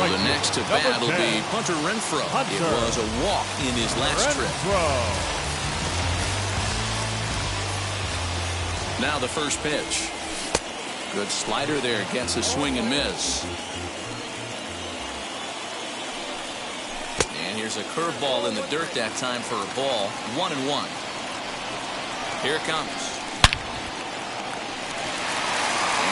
The next to bat will be Hunter Renfroe. It was a walk in his last trip. Now the first pitch. Good slider there. Gets a swing and miss. And here's a curveball in the dirt that time for a ball. 1-1. Here it comes.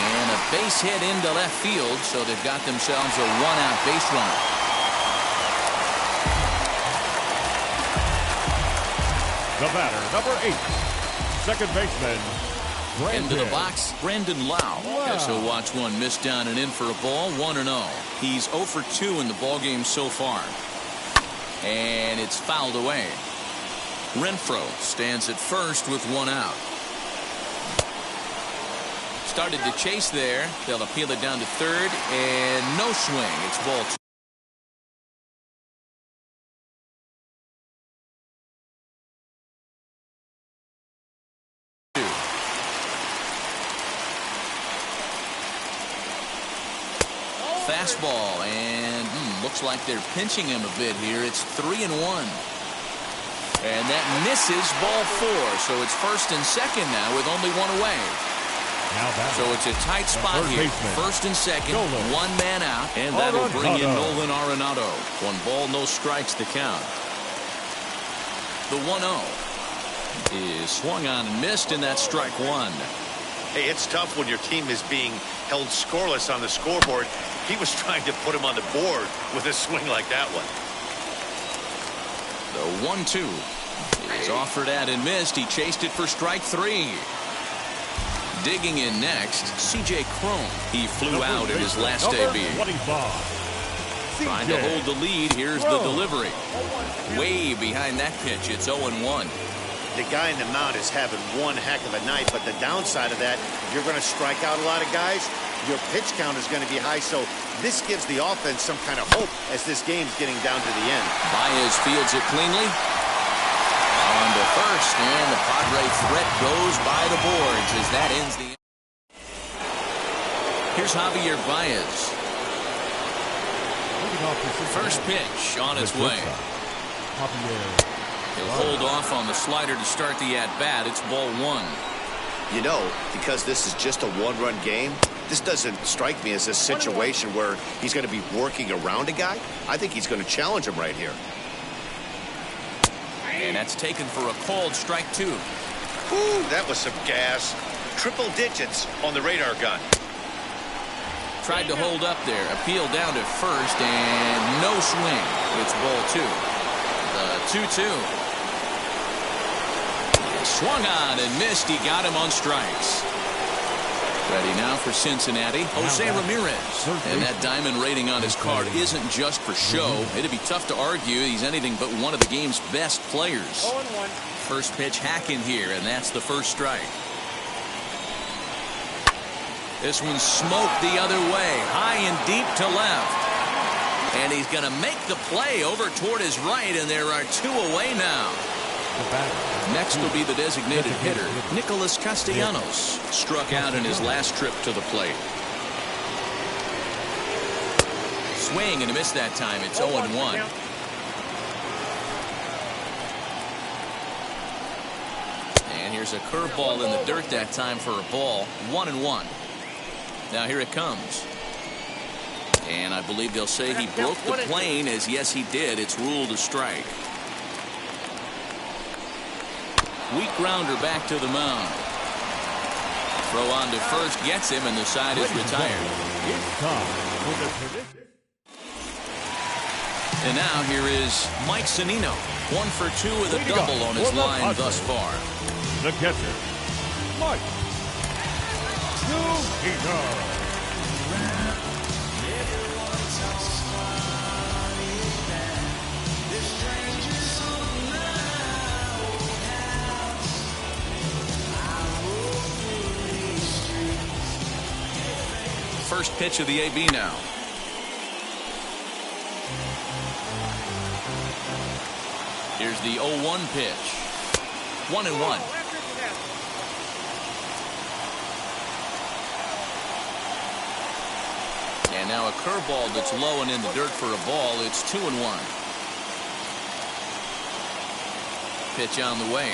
And a base hit into left field, so they've got themselves a one-out base runner. The batter, number 8, second baseman, Brandon. Into the box, Brandon Lau. Guess he'll watch one miss down and in for a ball. 1-0. He's 0 for 2 in the ballgame so far. And it's fouled away. Renfroe stands at first with one out. Started to chase there. They'll appeal it down to third, and no swing. It's ball 2. Fastball, and looks like they're pinching him a bit here. It's 3-1. And that misses ball 4. So it's first and second now with only one away. So it's a tight spot here. First and second, one man out, and that'll bring in Nolan Arenado. 1 ball, no strikes to count. The 1-0 is swung on and missed, and that's strike 1. Hey, it's tough when your team is being held scoreless on the scoreboard. He was trying to put him on the board with a swing like that one. The 1-2 is offered at and missed. He chased it for strike 3. Digging in next, C.J. Cron. He flew out in his last debut. Trying to hold the lead. Here's the delivery. Way behind that pitch. It's 0-1. The guy in the mound is having one heck of a night, but the downside of that, if you're going to strike out a lot of guys, your pitch count is going to be high, so this gives the offense some kind of hope as this game's getting down to the end. Baez fields it cleanly. On to first, and the Padre threat goes by the boards as that ends the inning. Here's Javier Baez. First pitch on its way. He'll hold off on the slider to start the at-bat. It's ball 1. You know, because this is just a one-run game, this doesn't strike me as a situation where he's going to be working around a guy. I think he's going to challenge him right here. And that's taken for a called strike 2. Ooh, that was some gas. Triple digits on the radar gun. Tried to hold up there. Appeal down to first, and no swing. It's ball 2. The 2-2. Swung on and missed. He got him on strikes. Ready now for Cincinnati, Jose Ramirez. And that diamond rating on his card isn't just for show. It'd be tough to argue he's anything but one of the game's best players. 0-1. First pitch hacking here, and that's the first strike. This one's smoked the other way, high and deep to left. And he's going to make the play over toward his right, and there are 2 away now. Next will be the designated hitter, Nicholas Castellanos. Struck out in his last trip to the plate. Swing and a miss that time. It's 0-1. And here's a curveball in the dirt that time for a ball. 1-1. Now here it comes. And I believe they'll say he broke the plane, as yes he did. It's ruled a strike. Weak grounder back to the mound. Throw on to first, gets him, and the side is retired. And now here is Mike Zunino. 1 for 2 with a double on his line thus far. The catcher, Mike Zunino. First pitch of the AB now. Here's the 0-1 pitch. 1-1. And now a curveball that's low and in the dirt for a ball. It's 2-1. Pitch on the way.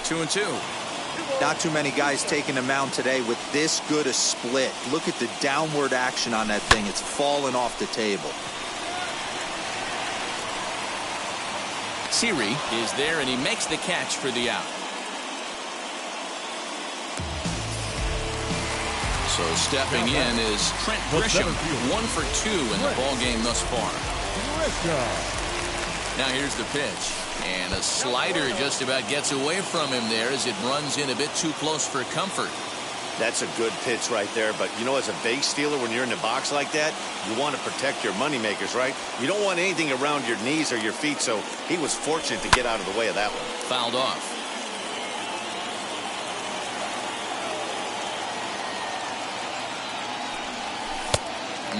2-2. Not too many guys taking the mound today with this good a split. Look at the downward action on that thing. It's falling off the table. Siri is there, and he makes the catch for the out. So stepping in is Trent Grisham, 1 for 2 in the ball game thus far. Now here's the pitch, and a slider just about gets away from him there as it runs in a bit too close for comfort. That's a good pitch right there, but you know, as a base stealer, when you're in the box like that, you want to protect your moneymakers, right? You don't want anything around your knees or your feet, so he was fortunate to get out of the way of that one. Fouled off.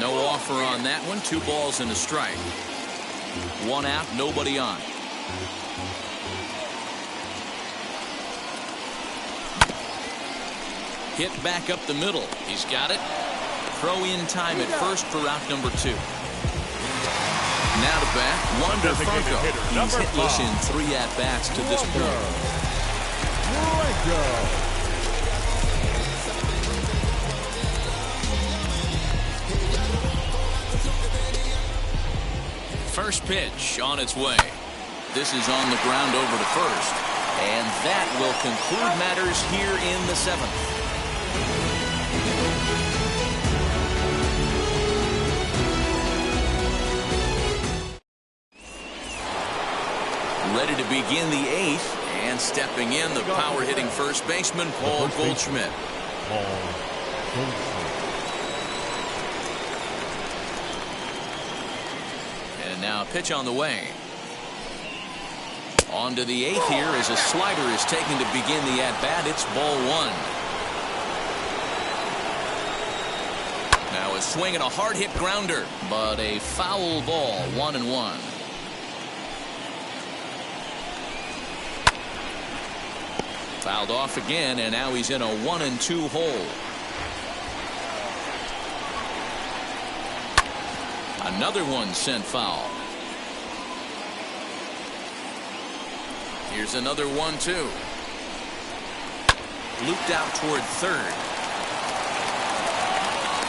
No offer on that one. 2 balls and a strike. 1 out, nobody on. Hit back up the middle. He's got it. Throw in time at first for out number 2. Now to bat, Wander Franco. He's hitless in 3 at-bats to this point. First pitch on its way. This is on the ground over to first. And that will conclude matters here in the 7th. Ready to begin the 8th, and stepping in, the power-hitting first baseman, Paul Goldschmidt. And now a pitch on the way. On to the 8th here as a slider is taken to begin the at-bat. It's ball 1. Now a swing and a hard-hit grounder, but a foul ball, 1-1. Fouled off again, and now he's in a 1-2 hole. Another one sent foul. Here's another 1-2. Looped out toward third.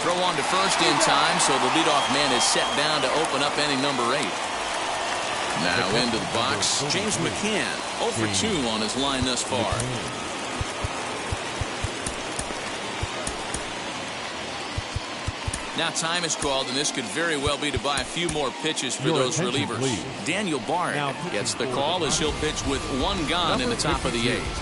Throw on to first in time, so the leadoff man is set down to open up inning number 8. Now into the box, James McCann, 0 for 2 on his line thus far. Now time is called, and this could very well be to buy a few more pitches for those relievers. Daniel Bard gets the call as he'll pitch with 1 gone in the top of the 8th.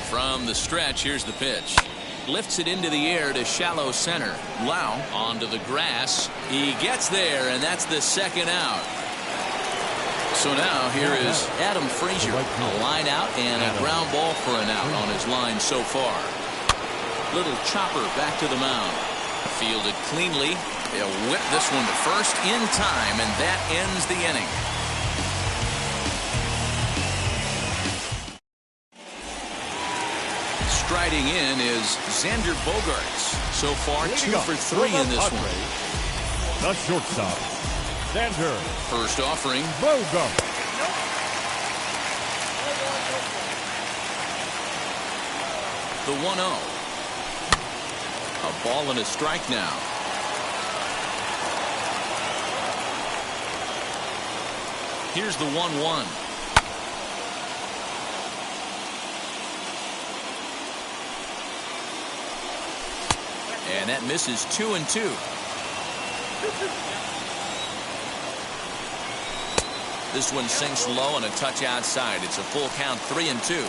From the stretch, here's the pitch. Lifts it into the air to shallow center. Lau onto the grass. He gets there, and that's the 2nd out. So now here is Adam Frazier. A line out and a ground ball for an out on his line so far. Little chopper back to the mound. Fielded cleanly. They'll whip this one to first in time, and that ends the inning. Striding in is Xander Bogaerts. So far, 2 for 3 in this one. The shortstop, Xander. First offering. Bogaerts. The 1-0. A ball and a strike now. Here's the 1-1. And that misses 2-2. This one sinks low and a touch outside. It's a full count, 3-2.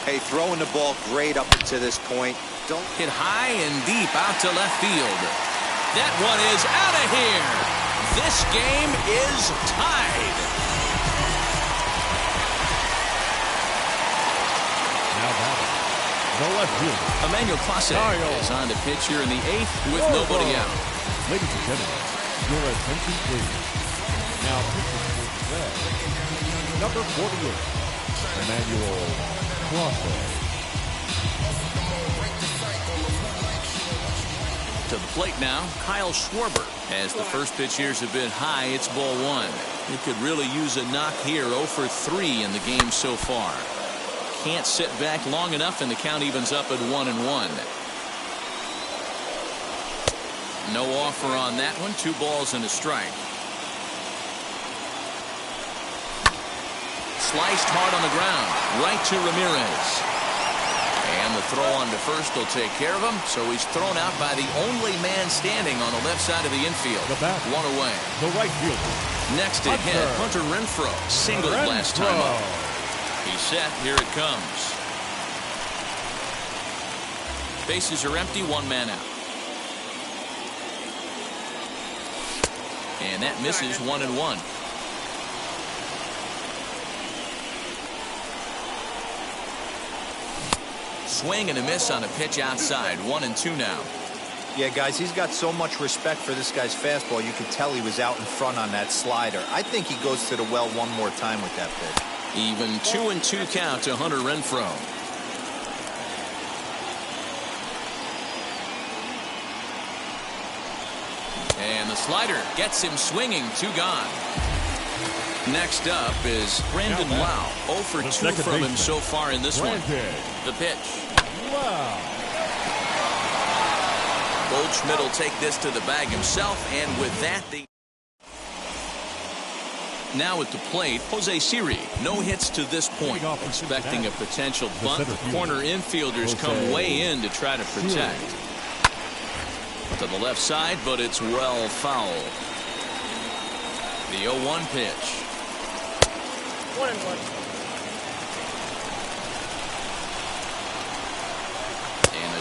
Hey, throwing the ball great up to this point. Don't hit high and deep out to left field. That one is out of here. This game is tied. Now batting, the left fielder, Emmanuel Clase is on the pitch here in the 8th with nobody out. Ladies and gentlemen, your attention please. Now pitching for today, number 48, Emmanuel Clase. To the plate now, Kyle Schwarber. As the first pitch here is a bit high, it's ball one. He could really use a knock here. 0 for 3 in the game so far. Can't sit back long enough, and the count evens up at 1-1. No offer on that one. 2 balls and a strike. Sliced hard on the ground. Right to Ramirez. And the throw on to first will take care of him. So he's thrown out by the only man standing on the left side of the infield. One away. The right fielder. Next to hit, Hunter Renfroe. Singled last time up. He's set. Here it comes. Bases are empty. 1 man out. And that misses. 1-1. Swing and a miss on a pitch outside. 1-2 now. Yeah, guys, he's got so much respect for this guy's fastball. You could tell he was out in front on that slider. I think he goes to the well one more time with that pitch. Even 2-2 count to Hunter Renfroe. And the slider gets him swinging. 2 gone. Next up is Brandon Lau. 0 for 2 from him so far in this one. The pitch. Wow. Goldschmidt will take this to the bag himself, and with that, now at the plate, Jose Siri. No hits to this point. Expecting a potential bunt. The corner infielders come way in to try to protect. To the left side, but it's well foul. The 0-1 pitch. 1-1.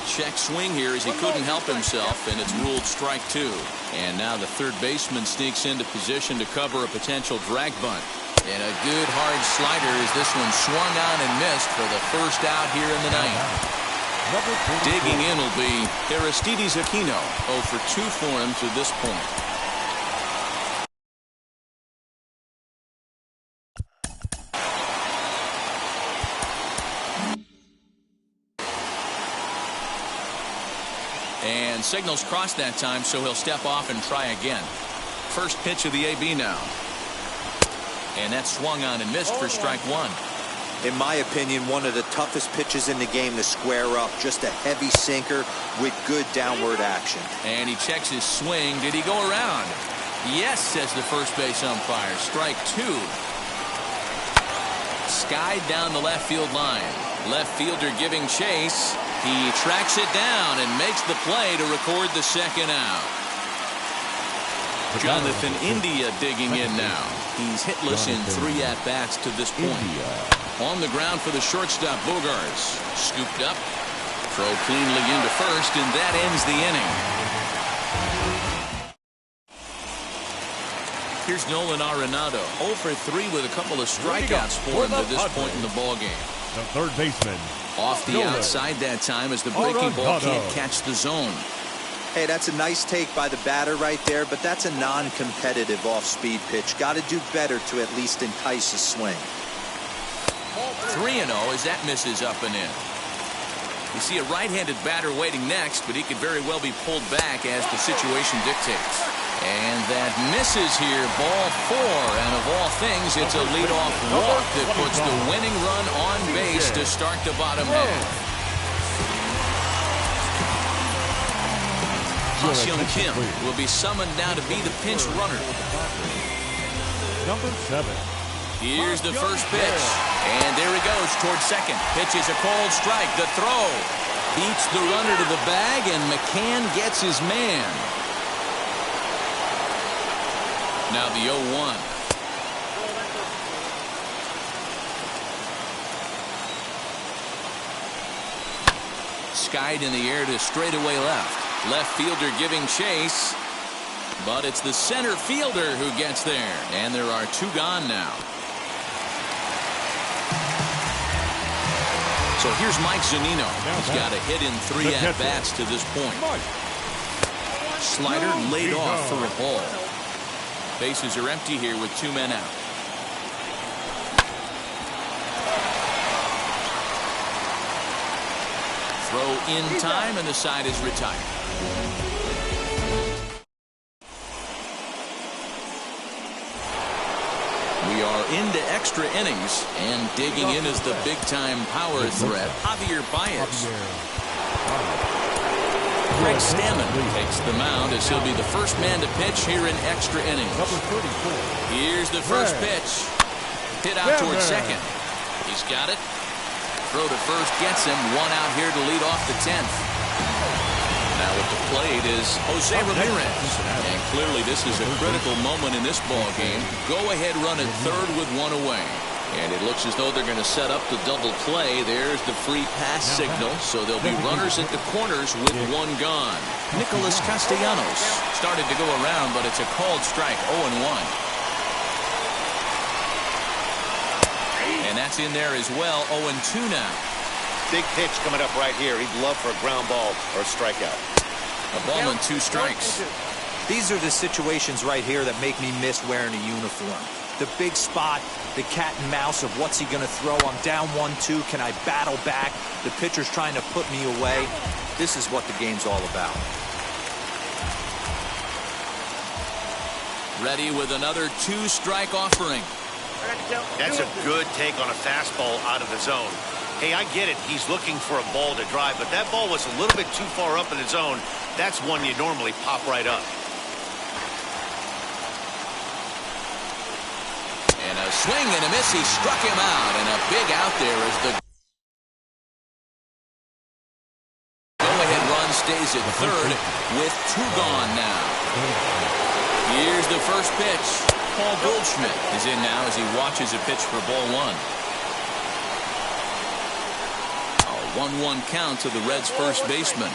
Check swing here as he couldn't help himself, and it's ruled strike 2. And now the third baseman sneaks into position to cover a potential drag bunt. And a good hard slider as this one swung on and missed for the first out here in the ninth. Digging in will be Aristides Aquino. 0 for 2 for him to this point. And signals crossed that time, so he'll step off and try again. First pitch of the AB now. And that swung on and missed for strike 1. In my opinion, one of the toughest pitches in the game to square up. Just a heavy sinker with good downward action. And he checks his swing. Did he go around? Yes, says the first base umpire. Strike 2. Skied down the left field line. Left fielder giving chase. He tracks it down and makes the play to record the second out. Jonathan India digging in now. He's hitless in 3 at-bats to this point. On the ground for the shortstop, Bogarts. Scooped up. Throw cleanly into first, and that ends the inning. Here's Nolan Arenado. 0 for 3 with a couple of strikeouts for him to this point in the ballgame. The third baseman. Off the outside that time as the breaking ball can't catch the zone. Hey, that's a nice take by the batter right there, but that's a non-competitive off-speed pitch. Got to do better to at least entice a swing. 3-0 as that misses up and in. You see a right-handed batter waiting next, but he could very well be pulled back as the situation dictates. And that misses here, ball 4. And of all things, it's a leadoff walk that puts the winning run on base to start the bottom half. Ha-Seong Kim will be summoned now to be the pinch runner. Number 7. Here's the first pitch. And there he goes towards second. Pitch is a cold strike. The throw beats the runner to the bag, and McCann gets his man. Now the 0-1. Skied in the air to straightaway left. Left fielder giving chase. But it's the center fielder who gets there. And there are 2 gone now. So here's Mike Zunino. He's got a hit in 3 at-bats to this point. Slider laid off for a ball. Bases are empty here with 2 men out. Throw in time, and the side is retired. We are into extra innings, and digging in is the big-time power threat, Javier Baez. Greg Stammen takes the mound as he'll be the first man to pitch here in extra innings. Here's the first pitch. Hit out towards second. He's got it. Throw to first gets him. One out here to lead off the 10th. Now at the plate is Jose Ramirez. And clearly this is a critical moment in this ball game. Go-ahead run at third with one away. And it looks as though they're going to set up the double play. There's the free pass signal. So there'll be runners at the corners with one gone. Nicholas Castellanos started to go around, but it's a called strike, 0-1. And that's in there as well, 0-2 now. Big pitch coming up right here. He'd love for a ground ball or a strikeout. A ball and 2 strikes. These are the situations right here that make me miss wearing a uniform. The big spot, the cat and mouse of what's he going to throw. I'm down 1-2. Can I battle back? The pitcher's trying to put me away. This is what the game's all about. Ready with another 2-strike offering. That's a good take on a fastball out of the zone. Hey, I get it. He's looking for a ball to drive, but that ball was a little bit too far up in the zone. That's one you normally pop right up. And a swing and a miss. He struck him out, and a big out there as the go-ahead run stays at third with 2 gone now. Here's the first pitch. Paul Goldschmidt is in now as he watches a pitch for ball 1. A 1-1 count to the Reds' first baseman.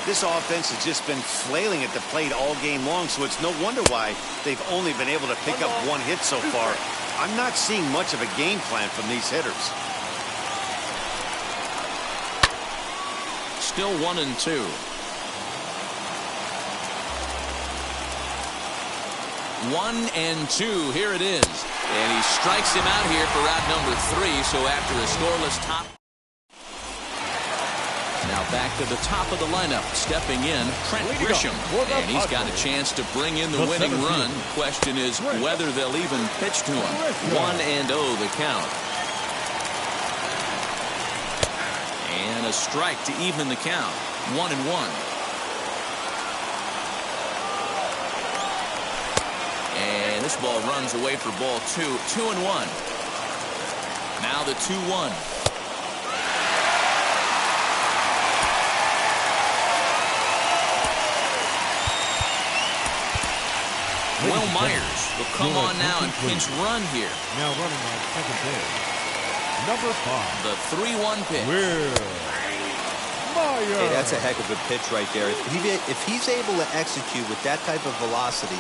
This offense has just been flailing at the plate all game long, so it's no wonder why they've only been able to pick up 1 hit so far. I'm not seeing much of a game plan from these hitters. Still 1-2. 1-2. Here it is. And he strikes him out here for out number 3. So after a scoreless top. Now back to the top of the lineup. Stepping in, Trent Grisham. And he's got a chance to bring in the winning run. Question is whether they'll even pitch to him. 1-0 the count. And a strike to even the count. 1-1. And this ball runs away for ball 2. 2-1. Now the 2-1. Will Myers will come on now and pinch run here. Now running on second base. Number 5. The 3-1 pitch. Hey, that's a heck of a pitch right there. If he's able to execute with that type of velocity,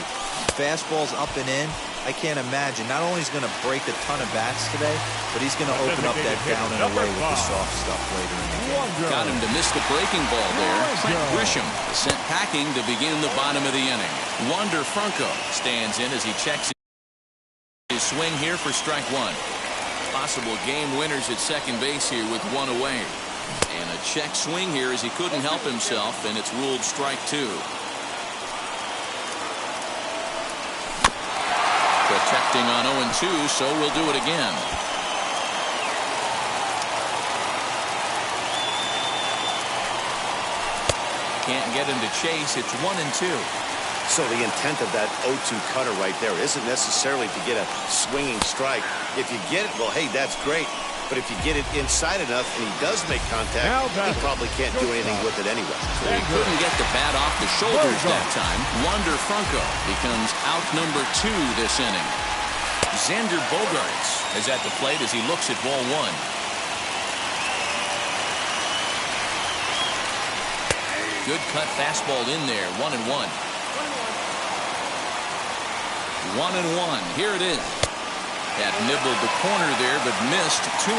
fastballs up and in, I can't imagine. Not only is he going to break a ton of bats today, but he's going to open up that down and away with the soft stuff later in the game. Got him to miss the breaking ball there. Trent Grisham sent packing to begin the bottom of the inning. Wander Franco stands in as he checks his swing here for strike 1. Possible game winners at second base here with 1 away. And a check swing here as he couldn't help himself, and it's ruled strike 2. Protecting on 0-2, so we'll do it again. Can't get him to chase. It's 1-2. So the intent of that 0-2 cutter right there isn't necessarily to get a swinging strike. If you get it, well, hey, that's great. But if you get it inside enough and he does make contact, he probably can't do anything with it anyway. So he couldn't get the bat off the shoulders that time. Wander Franco becomes out number 2 this inning. Xander Bogaerts is at the plate as he looks at ball 1. Good cut fastball in there. 1-1. 1-1. Here it is. That nibbled the corner there, but missed. 2-1.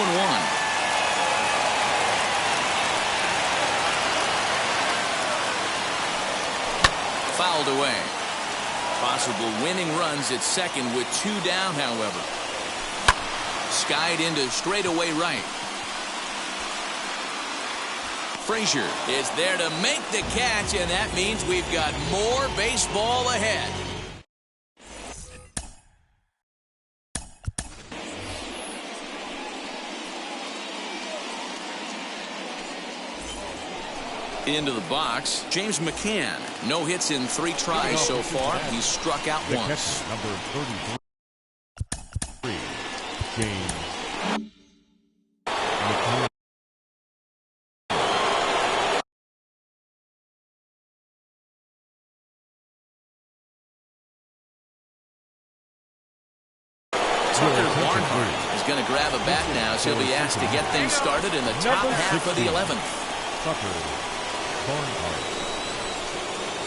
Fouled away. Possible winning runs at second with 2 down, however. Skied into straightaway right. Frazier is there to make the catch, and that means we've got more baseball ahead. Into the box, James McCann. No hits in 3 tries so far. He's struck out The once. catcher, number 33, James McCann. Tucker Barnhart is going to grab a bat now, as he'll be asked to get things started in the top half of the 11th. Tucker Barnhart.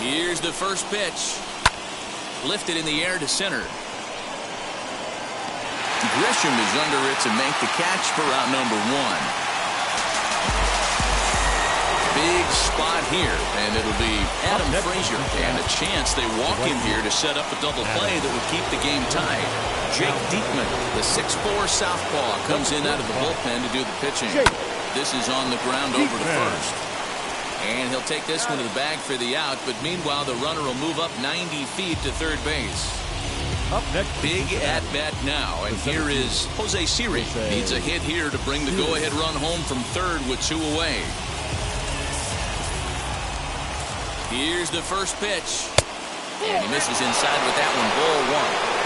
Here's the first pitch. Lifted in the air to center. Grisham is under it to make the catch for out number 1. Big spot here, and it'll be Adam Frazier. And a chance they walk him here to set up a double play that would keep the game tied. Jake Diekman, the 6'4" southpaw, comes in out of the bullpen to do the pitching. This is on the ground over to first. And he'll take this one to the bag for the out, but meanwhile the runner will move up 90 feet to third base. Up next, Big at bat now, and here is Jose Siri. Needs a hit here to bring the go-ahead run home from third with 2 away. Here's the first pitch. And he misses inside with that one, ball 1.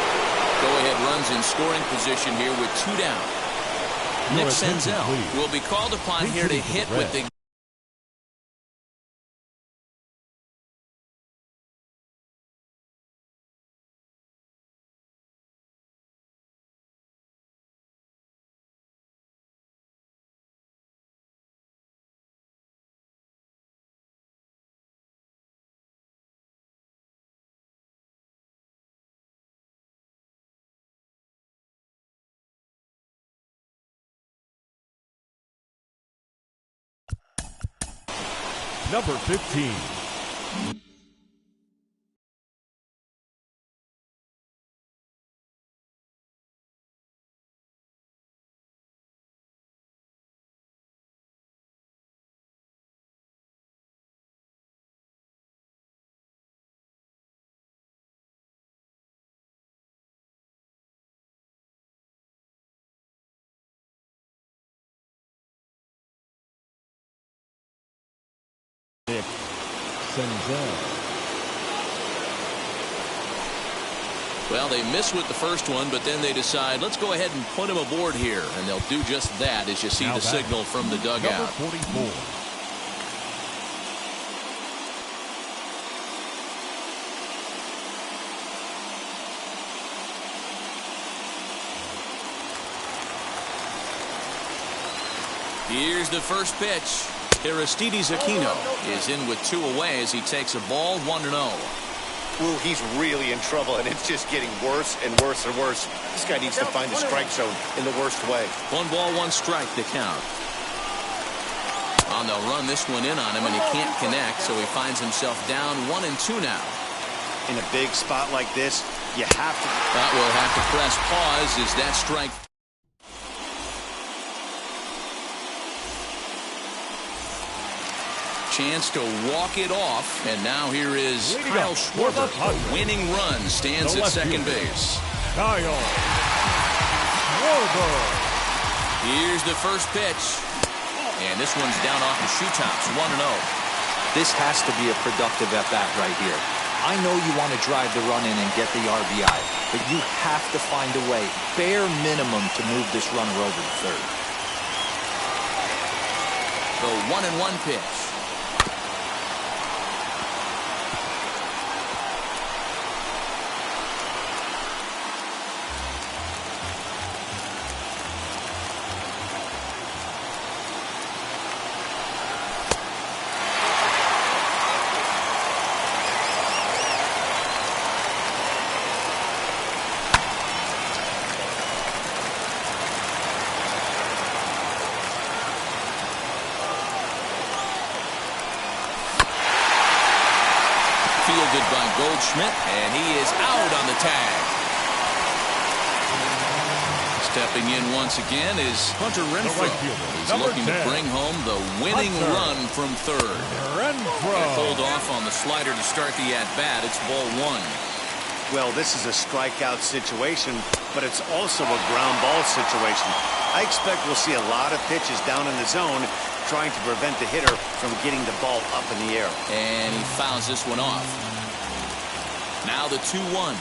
Go-ahead runs in scoring position here with 2 down. Nick Senzel will be called upon here to hit with the number 15. Nick Senzel. Well, they miss with the first one, but then they decide, let's go ahead and put him aboard here. And they'll do just that as you see the signal from the dugout. Number 44. Here's the first pitch. Aristides Aquino is in with 2 away as he takes a ball 1-0. Ooh, he's really in trouble, and it's just getting worse and worse and worse. This guy needs to find the strike zone in the worst way. 1 ball, 1 strike to count. And they'll run this one in on him, and he can't connect, so he finds himself down 1-2 now. In a big spot like this, you have to... That will have to press pause as that strike... Chance to walk it off, and now here is Kyle Schwarber. A winning run stands at second base. Kyle Schwarber. Here's the first pitch, and this one's down off the shoe tops, 1-0. This has to be a productive at-bat right here. I know you want to drive the run in and get the RBI, but you have to find a way, bare minimum, to move this runner over to third. The 1-1 pitch. Fielded by Goldschmidt, and he is out on the tag. Stepping in once again is Hunter Renfroe. He's looking to bring home the winning run from third. Pulled off on the slider to start the at-bat. It's ball 1. Well, this is a strikeout situation, but it's also a ground ball situation. I expect we'll see a lot of pitches down in the zone trying to prevent the hitter from getting the ball up in the air. And he fouls this one off. Now the 2-1.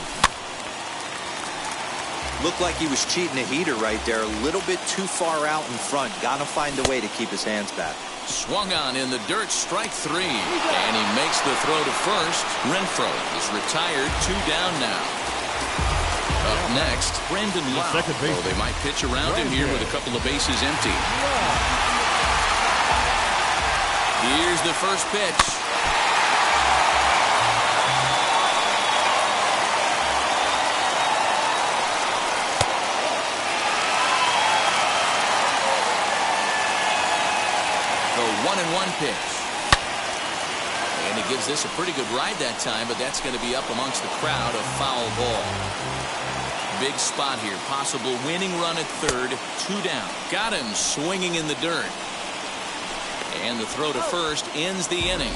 Looked like he was cheating a heater right there. A little bit too far out in front. Got to find a way to keep his hands back. Swung on in the dirt, strike 3. And he makes the throw to first. Renfroe is retired, 2 down now. Up next, Brandon Lau. Oh, they might pitch around him here with a couple of bases empty. Here's the first pitch. The 1-1 pitch. And he gives this a pretty good ride that time, but that's going to be up amongst the crowd. A foul ball. Big spot here. Possible winning run at third. 2 down. Got him swinging in the dirt. And the throw to first ends the inning.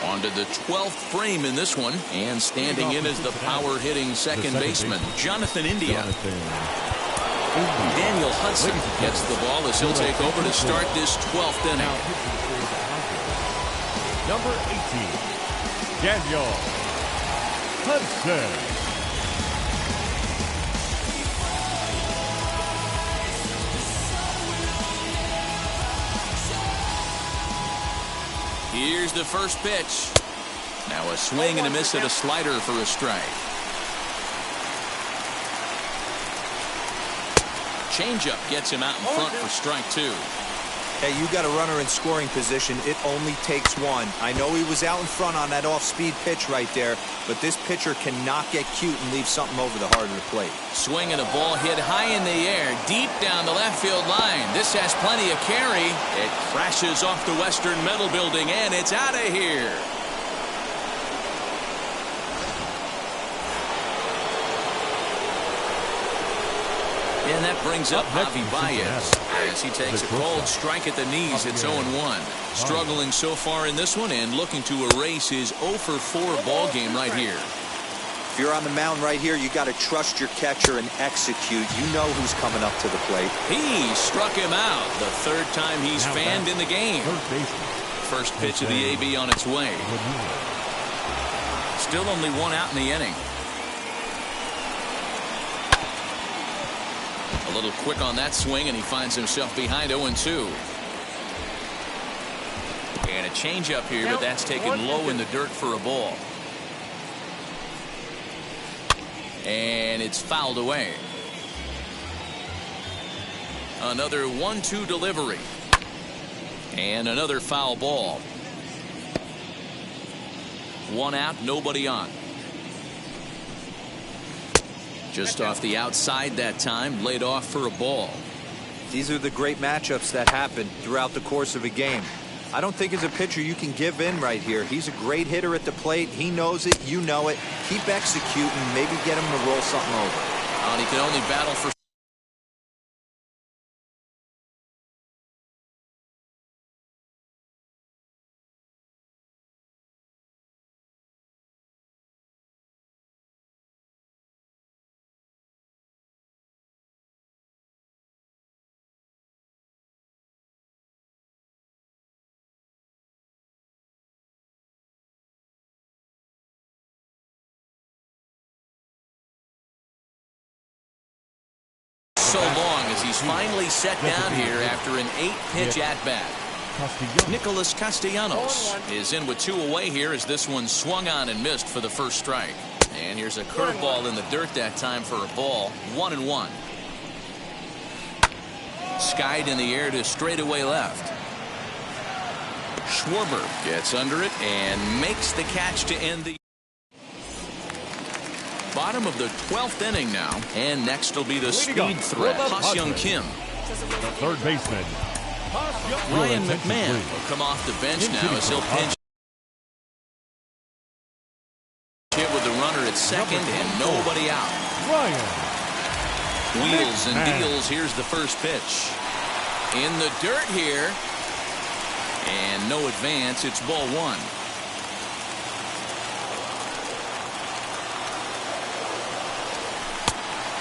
On to the 12th frame in this one. And standing in is the power-hitting second baseman, Jonathan India. Daniel Hudson gets the ball as he'll take over to start this 12th inning. Number 18, Daniel Hudson. Here's the first pitch. Now a swing and a miss at a slider for a strike. Changeup gets him out in front for strike 2. Hey, you got a runner in scoring position. It only takes one. I know he was out in front on that off-speed pitch right there, but this pitcher cannot get cute and leave something over the heart of the plate. Swing and a ball hit high in the air, deep down the left field line. This has plenty of carry. It crashes off the Western Metal Building, and it's out of here. And that brings up Javi Baez as he takes a cold strike at the knees. It's 0-1. Struggling so far in this one and looking to erase his 0-for-4 ball game right here. If you're on the mound right here, you got to trust your catcher and execute. You know who's coming up to the plate. He struck him out. The third time he's fanned in the game. First pitch of the AB on its way. Still only 1 out in the inning. A little quick on that swing, and he finds himself behind 0-2. And a changeup here, but that's taken low in the dirt for a ball. And it's fouled away. Another 1-2 delivery. And another foul ball. 1 out, nobody on. Just off the outside that time, laid off for a ball. These are the great matchups that happen throughout the course of a game. I don't think as a pitcher you can give in right here. He's a great hitter at the plate. He knows it. You know it. Keep executing. Maybe get him to roll something over. And he can only battle for. So long as he's finally set down here after an 8-pitch at-bat. Nicholas Castellanos is in with 2 away here as this one swung on and missed for the first strike. And here's a curveball in the dirt that time for a ball. 1-1. Skied in the air to straightaway left. Schwarber gets under it and makes the catch to end the bottom of the 12th inning now. And next will be the speed threat, Ha-Seong Kim. The third baseman, Ryan McMahon will come off the bench now as he'll pinch hit with the runner at second and nobody out. Ryan. Wheels and deals. Here's the first pitch. In the dirt here. And no advance. It's ball one.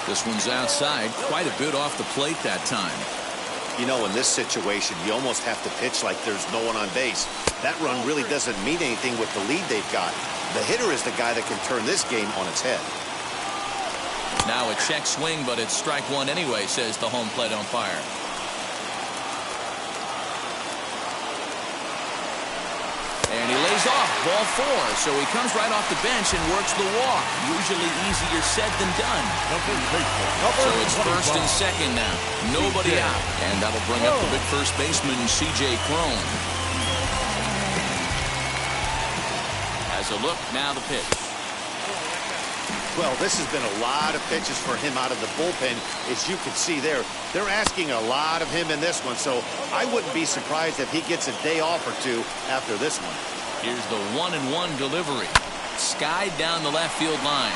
This one's outside, quite a bit off the plate that time. You know, in this situation, you almost have to pitch like there's no one on base. That run really doesn't mean anything with the lead they've got. The hitter is the guy that can turn this game on its head. Now a check swing, but it's strike one anyway, says the home plate umpire. And he lays off ball four, so he comes right off the bench and works the walk. Usually easier said than done. So it's first and second now. Nobody out. And that'll bring up the big first baseman, C.J. Cron. As a look, now the pitch. Well, this has been a lot of pitches for him out of the bullpen. As you can see there, they're asking a lot of him in this one, so I wouldn't be surprised if he gets a day off or two after this one. Here's the 1-1 delivery. Skied down the left field line.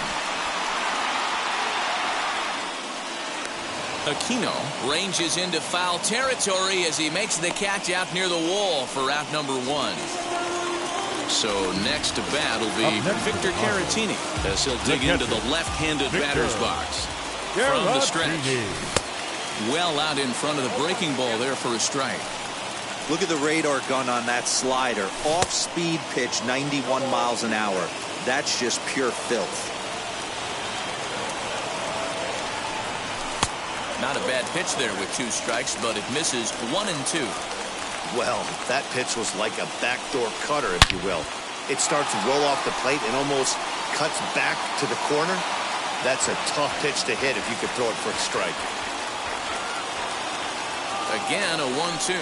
Aquino ranges into foul territory as he makes the catch out near the wall for out number one. So next to bat will be Victor Caratini as he'll dig into the left-handed batter's box. From the stretch. Well out in front of the breaking ball there for a strike. Look at the radar gun on that slider. Off-speed pitch, 91 miles an hour. That's just pure filth. Not a bad pitch there with two strikes, but it misses 1 and 2. Well, that pitch was like a backdoor cutter, if you will. It starts to roll off the plate and almost cuts back to the corner. That's a tough pitch to hit if you could throw it for a strike. Again, a 1-2.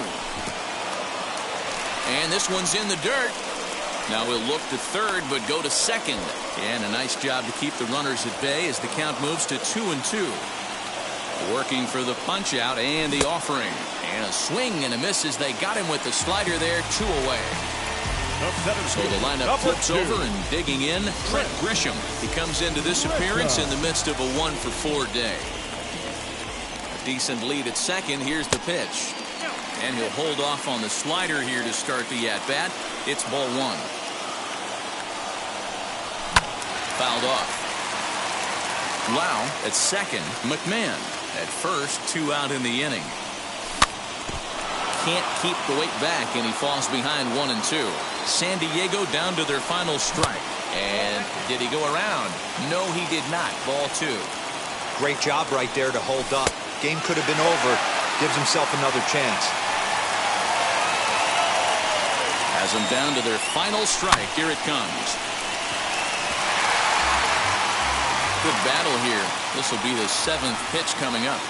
And this one's in the dirt. Now he'll look to third, but go to second. And a nice job to keep the runners at bay as the count moves to 2-2. Working for the punch out and the offering. And a swing and a miss as they got him with the slider there, 2 away. So the lineup flips over and digging in, Trent Grisham. He comes into this appearance in the midst of a 1-for-4 day. A decent lead at second. Here's the pitch. And he'll hold off on the slider here to start the at-bat. It's ball one. Fouled off. Lau at second. McMahon at first. 2 out in the inning. Can't keep the weight back, and he falls behind 1 and 2. San Diego down to their final strike. And did he go around? No, he did not. Ball 2. Great job right there to hold up. Game could have been over. Gives himself another chance. Has them down to their final strike. Here it comes. Good battle here. This will be the 7th pitch coming up.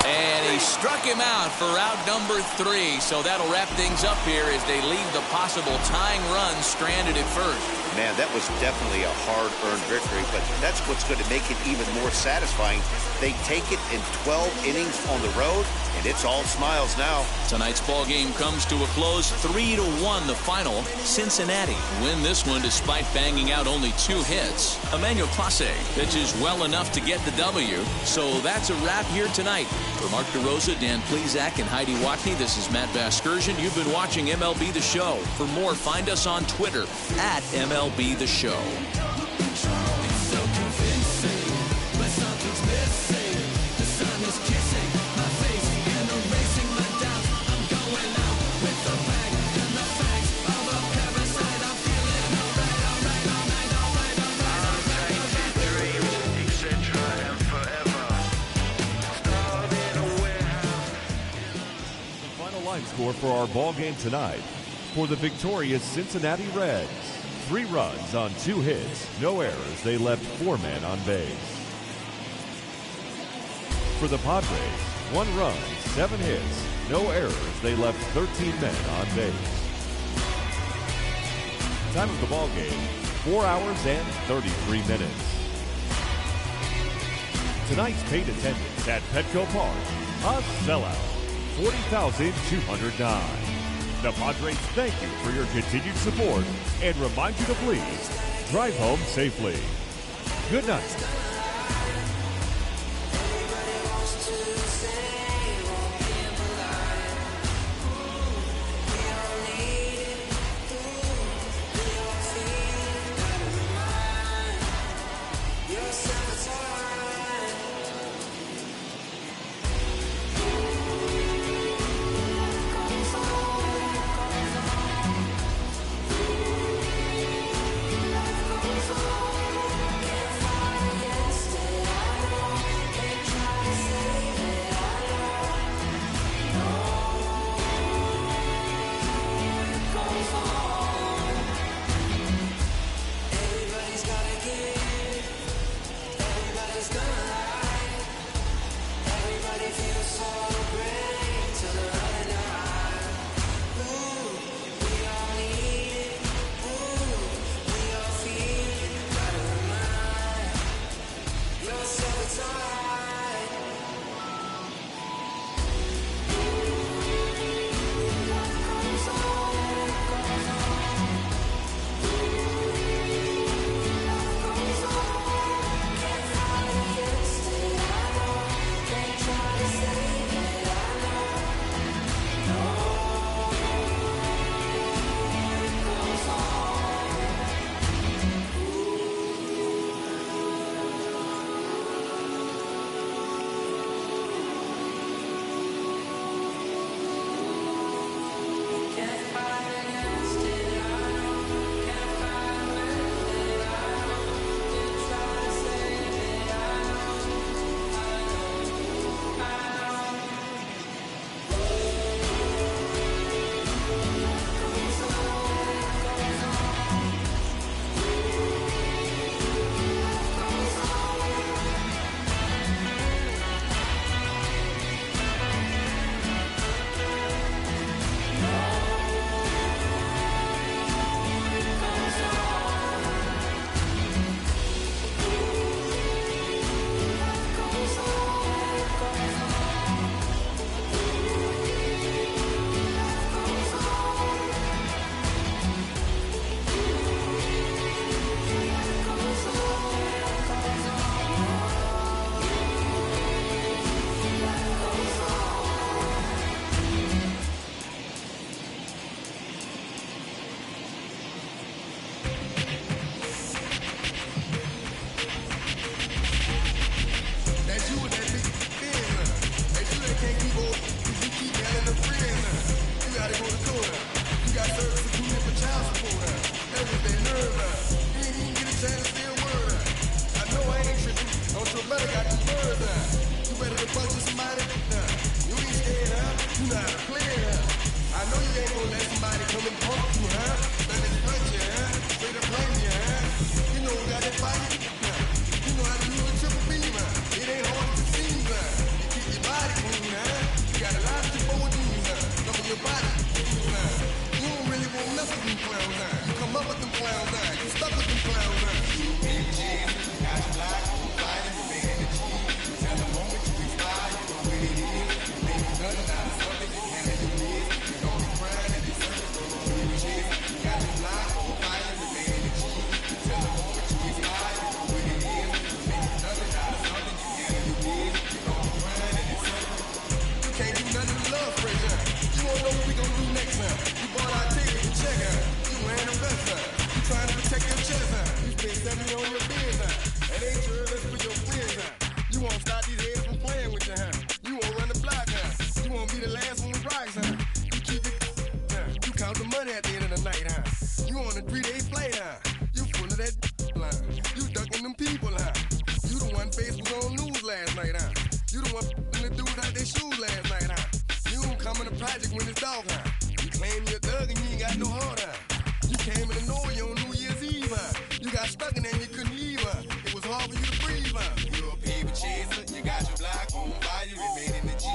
And he struck him out for out number 3. So that'll wrap things up here as they leave the possible tying run stranded at first. Man, that was definitely a hard-earned victory, but that's what's going to make it even more satisfying. They take it in 12 innings on the road, and it's all smiles now. Tonight's ball game comes to a close, 3-1 the final. Cincinnati win this one despite banging out only 2 hits. Emmanuel Clase pitches well enough to get the W. So that's a wrap here tonight. For Mark DeRosa, Dan Plezak, and Heidi Watney, this is Matt Vasgersian. You've been watching MLB The Show. For more, find us on Twitter at MLB The Show. Score for our ball game tonight. For the victorious Cincinnati Reds, 3 runs on 2 hits, no errors. They left 4 men on base. For the Padres, 1 run, 7 hits, no errors. They left 13 men on base. Time of the ball game, 4 hours and 33 minutes. Tonight's paid attendance at Petco Park, a sellout. 40,209. The Padres thank you for your continued support and remind you to please drive home safely. Good night. gonna stop these heads from playing with you, huh? You won't run the block, huh? You won't be the last one with rocks, huh? You keep it, huh? You count the money at the end of the night, huh? You on a 3-day flight, huh? You full of that line. You ducking them people, huh? You the one Facebook on news last night, huh? You the one the dudes out their shoes last night, huh? You don't come in the project when it's dark, huh? You claim you're a thug and you ain't got no heart, huh? You came in the Norway on New Year's Eve, huh? You got stuck and then you couldn't leave, huh? It was hard for you to breathe, huh? You're a paper chaser, you got your block on fire, you remain in the G.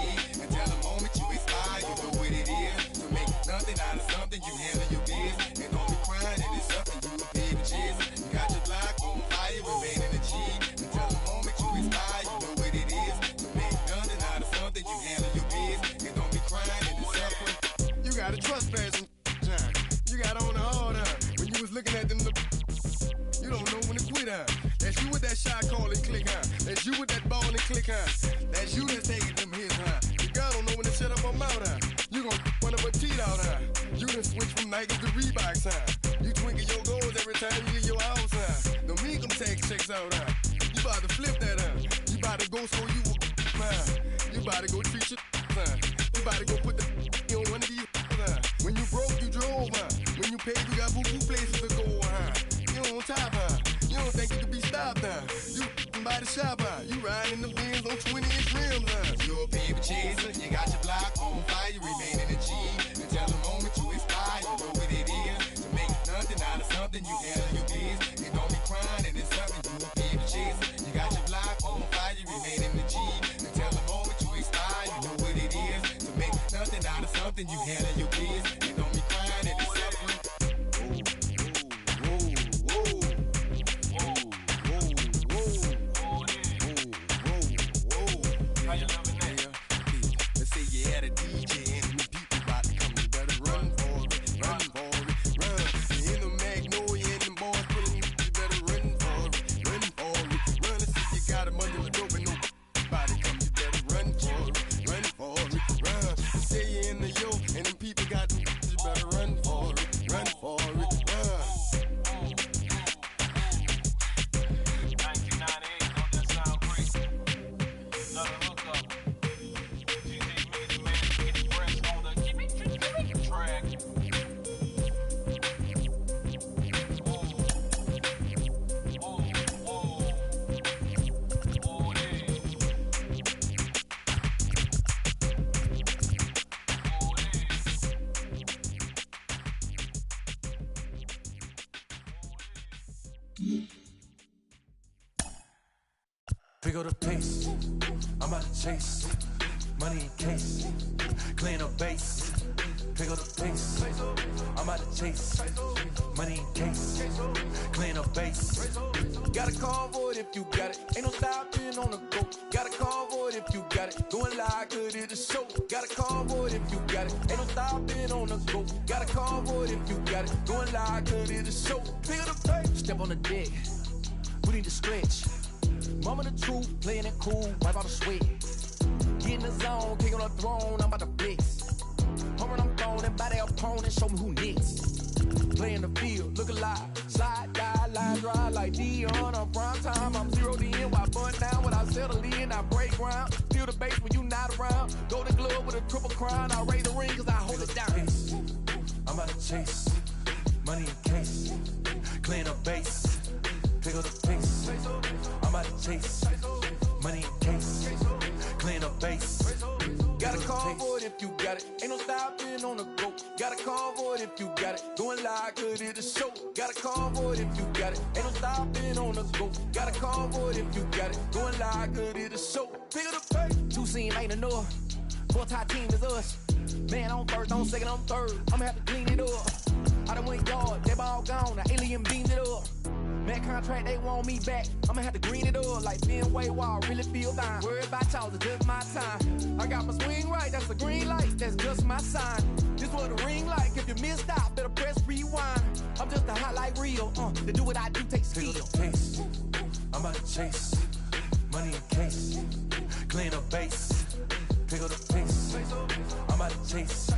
Until the moment you expire, you know what it is. To make nothing out of something, you handle your biz. And don't be crying, it is something, you a paper chaser. You got your block on fire, remain in the G. Until the moment you expire, you know what it is. To make nothing out of something, you handle your biz. And don't be crying, it is something. You got a trespassing, huh? You got on the hard, huh? When you was looking at them, you don't know when to quit, huh? That's you with that shot call and click, huh? That's you with that ball and click, huh? That's you that's taking them hits, huh? Your girl don't know when to shut up her mouth, huh? You gon' one of her teeth out, huh? You done switch from Nike to Reeboks, huh? You twinkle your goals every time you leave your house, huh? Don't make them take checks out, huh? You about to flip that, huh? You about to go so you, huh? You about to go treat your, huh? You about to go put the on one of these, huh? When you broke, you drove, huh? When you paid, you got boo-boo places to go, huh? You on top, huh? You don't think you can be stopped, huh? You by the shop, huh? You riding the Benz on 20-inch rims, huh? You're a paper chaser, you got your block on fire, you remain in the G. Until the moment you expire, you know what it is. To make nothing out of something, you handle your biz. And don't be crying, and it's something, you a paper chaser. You got your block on fire, you remain in the G. Until the moment you expire, you know what it is. To make nothing out of something, you handle your biz. And don't be crying, and it's something. Pick up the pace, I'm about to chase. Money in case, clean up base. Pick up the pace, I'm about to chase. Money in case, clean up base. Got a convoy if you got it. Ain't no stopping on the go. Got a convoy if you got it. Going live, good at the show. Got a convoy if you got it. Ain't no stopping on the go. Got a convoy if you got it. Going live, good at the show. Pick up the pace. Step on the deck, we need to stretch. Mama the truth, playing it cool, wipe out the sweat. Get in the zone, king on the throne, I'm about to flex. Home run, I'm throwing and by their opponent, show me who next. Play in the field, look alive, slide, die, line drive like Dion on prime time. I'm 0 to end, while bun down, when I settle in, I break ground. Feel the bass when you not around. Golden glove with a triple crown, I raise the ring cause I hold it down. I'm about to chase, money in case, clean up base. Pick up the pace, I'm about to chase. Money in case, clean up base. Got a convoy if you got it. Ain't no stopping on the go. Got a convoy if you got it. Going live, good at the show. Got a convoy if you got it. Ain't no stopping on the go. Got a convoy if you got it. Going live, good at the show. Pick up the pace. Two scene ain't enough. Four-tie team is us. Man, I'm first, I'm second, I'm third. I'ma have to clean it up. I done went yard, they ball gone. The alien beamed it up. Man contract, they want me back. I'ma have to green it up like Fenway Wall. Really feel fine. Worry about y'all, it's just my time. I got my swing right, that's a green light. That's just my sign. This what the ring like. If you missed out, better press rewind. I'm just a highlight reel. To do what I do takes skill. Pick up the pace, I'm about to chase. Money in case, clean up base. Pick up the pace, I'm about to chase.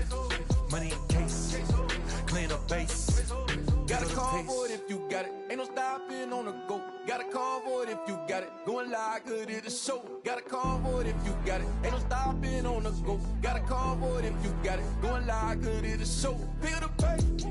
Money in case, clean up base. Got a convoy if you got it. Ain't no stopping on the go. Got a convoy if you got it. Going live, good it is show. Got a convoy if you got it. Ain't no stopping on the go. Got a convoy if you got it. Going live, good it is show. Pick up the pace.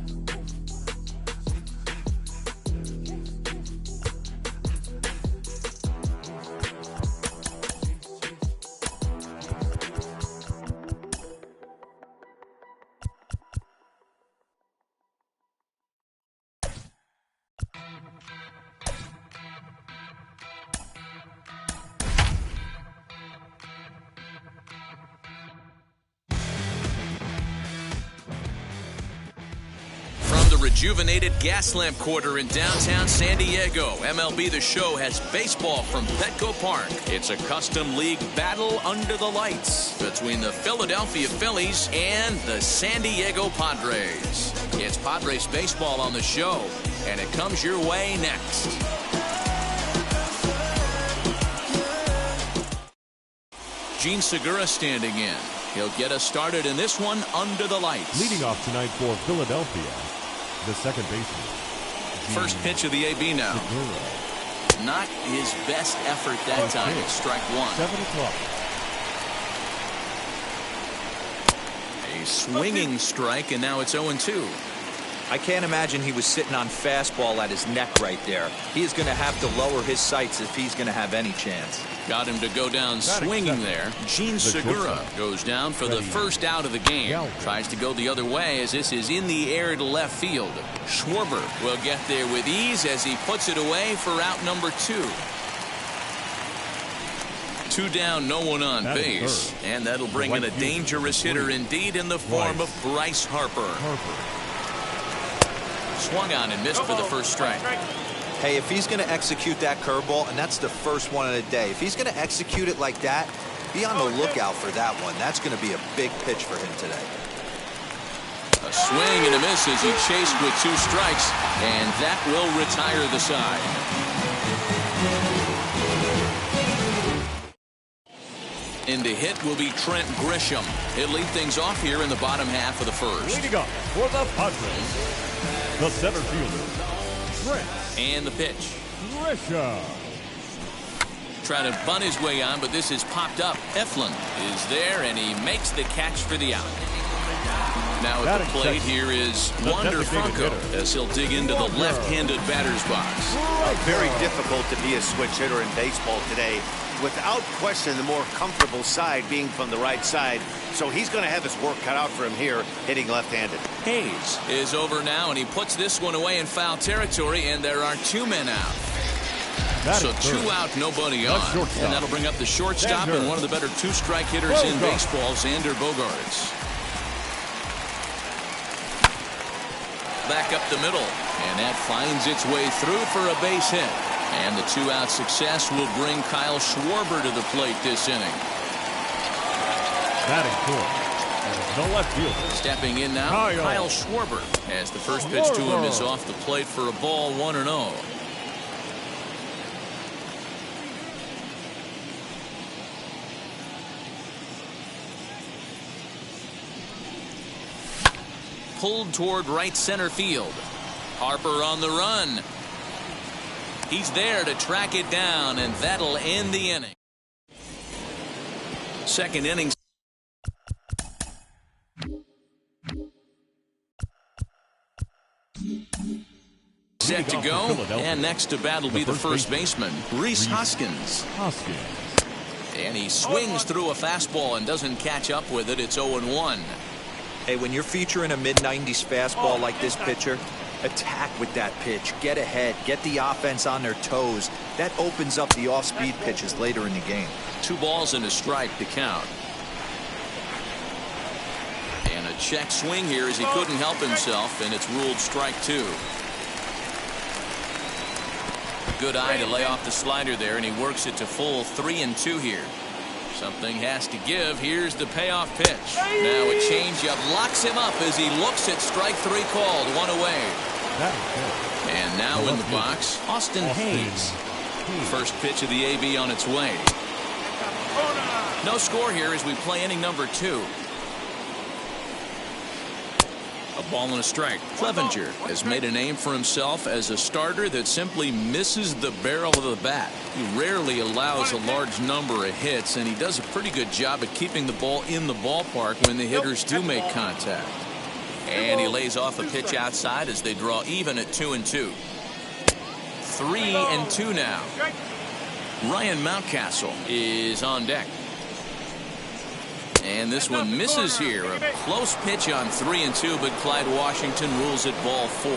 Rejuvenated Gaslamp Quarter in downtown San Diego. MLB The Show has baseball from Petco Park. It's a custom league battle under the lights between the Philadelphia Phillies and the San Diego Padres. It's Padres baseball on the show, and it comes your way next. Gene Segura standing in. He'll get us started in this one under the lights. Leading off tonight for Philadelphia, the second baseman. First pitch of the AB now. Segura. Not his best effort that time. It's strike one. 7 o'clock. A swinging strike, and now it's 0-2. I can't imagine he was sitting on fastball at his neck right there. He is going to have to lower his sights if he's going to have any chance. Got him to go down swinging there. Gene Segura goes down for the first out of the game. Tries to go the other way as this is in the air to left field. Schwarber will get there with ease as he puts it away for out number 2. 2 down, no one on base. And that'll bring in a dangerous hitter indeed in the form of Bryce Harper. Swung on and missed for the first strike. Hey, if he's going to execute that curveball, and that's the first one of the day, if he's going to execute it like that, be on the lookout for that one. That's going to be a big pitch for him today. A swing and a miss as he chased with 2 strikes, and that will retire the side. In to hit will be Trent Grisham. He'll lead things off here in the bottom half of the first. Leading up for the Padres, the center fielder, Trent. And the pitch. Grisham. Trying to bunt his way on, but this is popped up. Eflin is there, and he makes the catch for the out. Now at the plate here is Wander Franco as he'll dig into the left-handed batter's box. Very difficult to be a switch hitter in baseball today. Without question, the more comfortable side being from the right side. So he's going to have his work cut out for him here, hitting left-handed. Hayes is over now, and he puts this one away in foul territory, and there are 2 men out. So 2 out, nobody on. And that'll bring up the shortstop and one of the better 2-strike hitters in baseball, Xander Bogaerts. Back up the middle, and that finds its way through for a base hit. And the 2-out success will bring Kyle Schwarber to the plate this inning. Batting fourth, the left fielder. Stepping in now, Kyle Schwarber, as the first pitch to him is off the plate for a ball, 1-0. Pulled toward right center field. Harper on the run. He's there to track it down, and that'll end the inning. Second inning. Set to go, and next to bat will be the first baseman, Rhys Hoskins. And he swings through a fastball and doesn't catch up with it. It's 0-1. Hey, when you're featuring a mid-90s fastball like this pitcher, attack with that pitch. Get ahead. Get the offense on their toes. That opens up the off-speed pitches later in the game. 2 balls and a strike to count. And a check swing here as he couldn't help himself, and it's ruled strike 2. Good eye to lay off the slider there, and he works it to full 3-2 here. Something has to give. Here's the payoff pitch. Now a changeup locks him up as he looks at strike 3 called. 1 away. And now in the box, Austin Hayes. First pitch of the AB on its way. No score here as we play inning number 2. A ball and a strike. Clevenger has made a name for himself as a starter that simply misses the barrel of the bat. He rarely allows a large number of hits, and he does a pretty good job at keeping the ball in the ballpark when the hitters do make contact. And he lays off a pitch outside as they draw even at 2-2. 3-2 now. Ryan Mountcastle is on deck. And this one misses here. A close pitch on 3-2, but Clyde Washington rules it ball 4.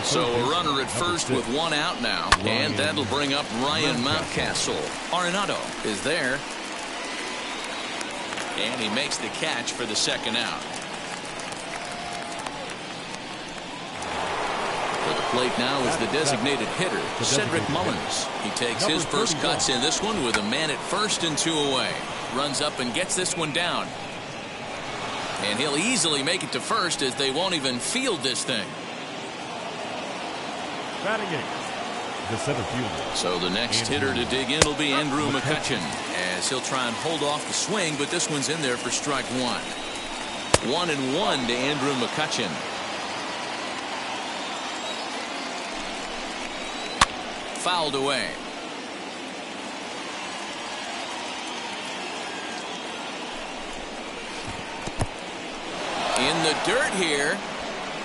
So a runner at first with one out now. And that'll bring up Ryan Mountcastle. Arenado is there. And he makes the catch for the second out. At the plate now is the designated hitter, Cedric Mullins. He takes his first cuts in this one with a man at first and 2 away. Runs up and gets this one down. And he'll easily make it to first as they won't even field this thing. Batting eighth, the center fielder. So the next hitter to dig in will be Andrew McCutchen, as he'll try and hold off the swing, but this one's in there for strike 1. 1-1 to Andrew McCutchen. Fouled away. In the dirt here.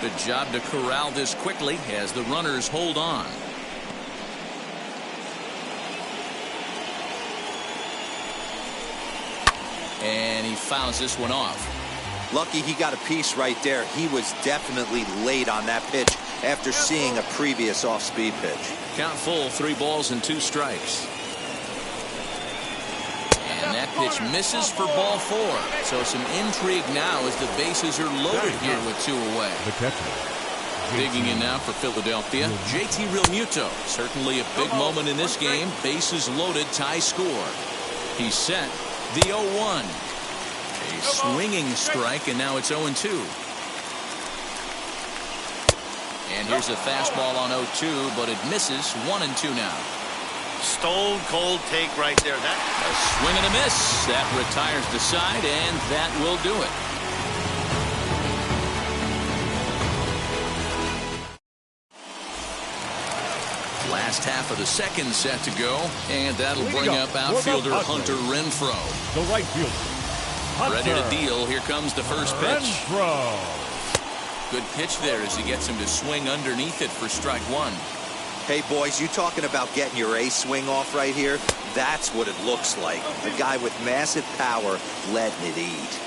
Good job to corral this quickly as the runners hold on. And he fouls this one off. Lucky he got a piece right there. He was definitely late on that pitch after seeing a previous off-speed pitch. Count full, 3 balls and 2 strikes. And that pitch misses for ball 4. So some intrigue now as the bases are loaded here with 2 away. The catcher. Digging in now for Philadelphia, JT Realmuto. Certainly a big moment in this game. Bases loaded, tie score. He's set. The 0-1. A swinging strike, and now it's 0-2. And here's a fastball on 0-2, but it misses. 1-2 now. Stone cold take right there. A swing and a miss. That retires the side, and that will do it. Last half of the second set to go, and that'll bring up outfielder Hunter Renfroe. The right fielder, Hunter. Ready to deal. Here comes the first pitch. Renfroe. Good pitch there as he gets him to swing underneath it for strike 1. Hey, boys, you talking about getting your A swing off right here? That's what it looks like. A guy with massive power letting it eat.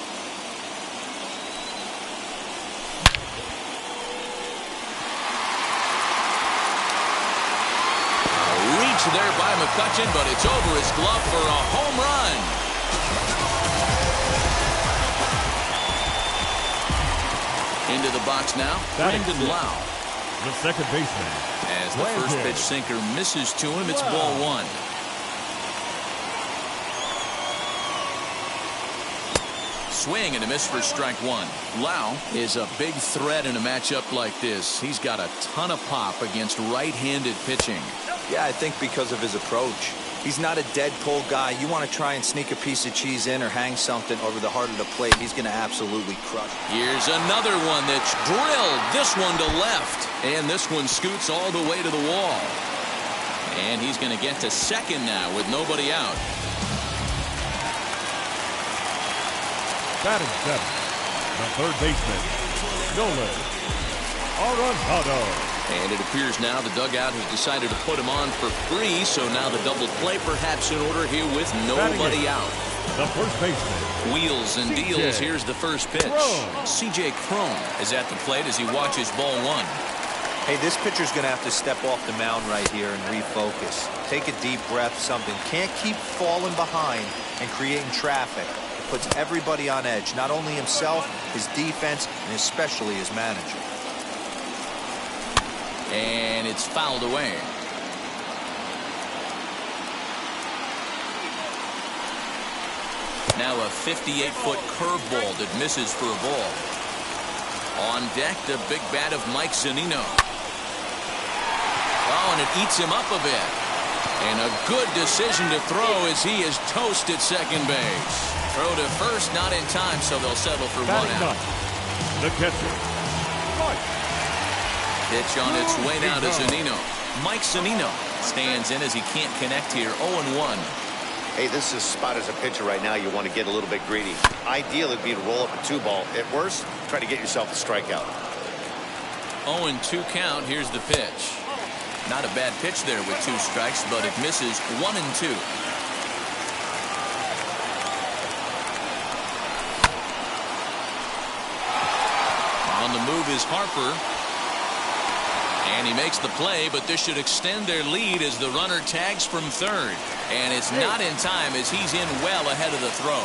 There by McCutchen, but it's over his glove for a home run. Into the box now, Brandon Lau. The second baseman. As the first pitch sinker misses to him, it's ball 1. Swing and a miss for strike 1. Lau is a big threat in a matchup like this. He's got a ton of pop against right-handed pitching. Yeah, I think because of his approach. He's not a dead pull guy. You want to try and sneak a piece of cheese in or hang something over the heart of the plate. He's going to absolutely crush. Here's another one that's drilled. This one to left. And this one scoots all the way to the wall. And he's going to get to second now with nobody out. Batting 7th, the third baseman, Nolan Arenado. And it appears now the dugout has decided to put him on for free, so now the double play perhaps in order here with nobody out. The first baseman. Wheels and deals. Here's the first pitch. C.J. Cron is at the plate as he watches ball 1. Hey, this pitcher's going to have to step off the mound right here and refocus. Take a deep breath, something. Can't keep falling behind and creating traffic. It puts everybody on edge, not only himself, his defense, and especially his manager. And it's fouled away. Now a 58-foot curveball that misses for a ball. On deck, the big bat of Mike Zunino. Oh, and it eats him up a bit. And a good decision to throw as he is toast at second base. Throw to first, not in time, so they'll settle for 1 out. The catcher, Mike. Pitch on its way now to Zunino. Mike Zunino stands in as he can't connect here. 0-1. Hey, this is a spot as a pitcher right now. You want to get a little bit greedy. Ideal would be to roll up a 2-ball. At worst, try to get yourself a strikeout. 0-2 count. Here's the pitch. Not a bad pitch there with 2 strikes, but it misses. 1-2. On the move is Harper. And he makes the play, but this should extend their lead as the runner tags from third. And it's not in time as he's in well ahead of the throw.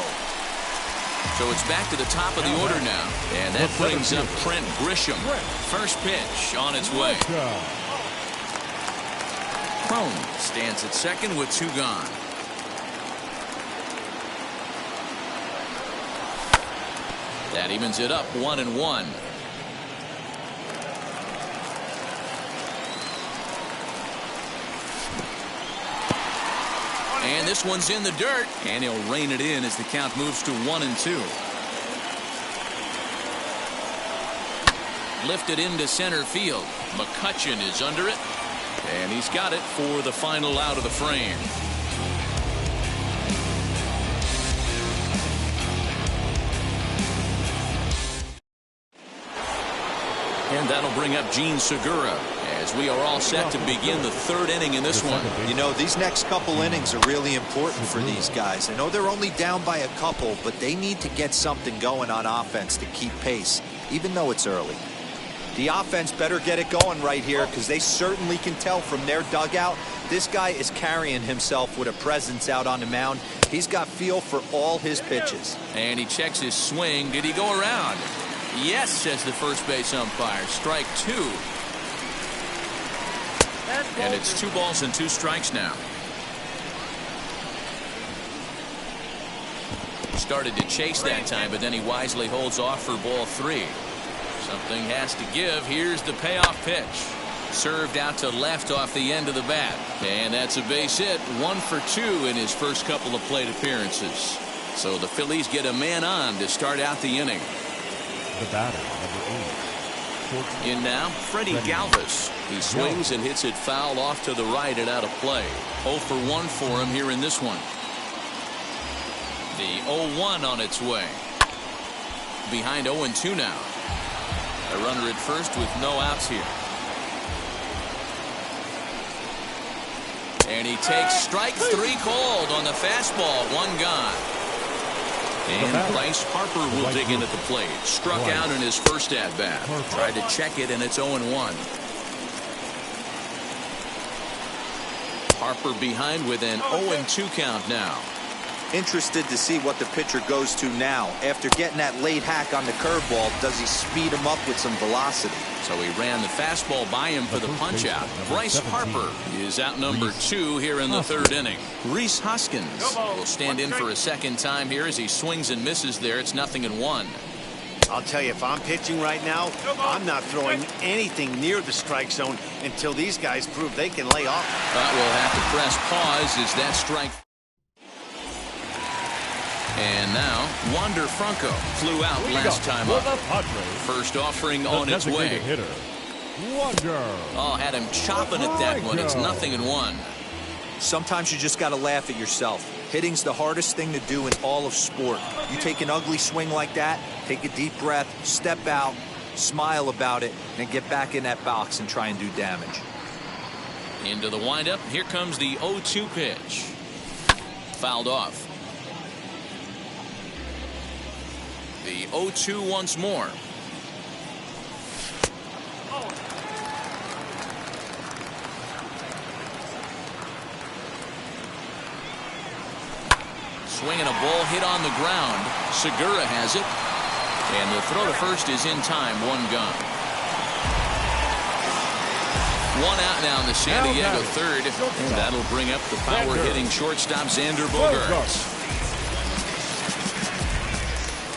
So it's back to the top of the order now. And that brings up Trent Grisham. First pitch on its way. Crone stands at second with 2 gone. That evens it up 1-1. And this one's in the dirt, and he'll rein it in as the count moves to 1-2. Lifted into center field. McCutchen is under it, and he's got it for the final out of the frame. And that'll bring up Gene Segura as we are all set to begin the 3rd inning in this one. You know, these next couple innings are really important for these guys. I know they're only down by a couple, but they need to get something going on offense to keep pace, even though it's early. The offense better get it going right here, because they certainly can tell from their dugout this guy is carrying himself with a presence out on the mound. He's got feel for all his pitches. And he checks his swing. Did he go around? Yes, says the first base umpire. Strike 2. And it's 2 balls and 2 strikes now. Started to chase that time, but then he wisely holds off for ball 3. Something has to give. Here's the payoff pitch. Served out to left off the end of the bat. And that's a base hit. 1 for 2 in his first couple of plate appearances. So the Phillies get a man on to start out the inning. The batter, number 8. In now, Freddie Galvis. He swings and hits it foul off to the right and out of play. 0 for 1 for him here in this one. The 0-1 on its way. Behind 0-2 now. A runner at first with no outs here. And he takes strike 3 called on the fastball. 1 gone. And Bryce Harper will dig in at the plate. Struck out in his first at-bat. Tried to check it, and it's 0-1. Harper behind with an 0-2 count now. Interested to see what the pitcher goes to now. After getting that late hack on the curveball, does he speed him up with some velocity? So he ran the fastball by him for the punch-out. Bryce Harper is out number 2 here in the 3rd inning. Rhys Hoskins will stand in for a second time here as he swings and misses there. It's 0-1. I'll tell you, if I'm pitching right now, I'm not throwing anything near the strike zone until these guys prove they can lay off. But we'll have to press pause as that strike. And now, Wander Franco flew out last time up. First offering on its way. Oh, had him chopping at that one. It's 0-1. Sometimes you just got to laugh at yourself. Hitting's the hardest thing to do in all of sport. You take an ugly swing like that, take a deep breath, step out, smile about it, and get back in that box and try and do damage. Into the windup. Here comes the 0-2 pitch. Fouled off. The 0-2 once more. Swinging a ball hit on the ground. Segura has it. And the throw to first is in time. 1 gone. 1 out now in the San Diego 3rd. And that'll bring up the power-hitting shortstop Xander Bogaerts.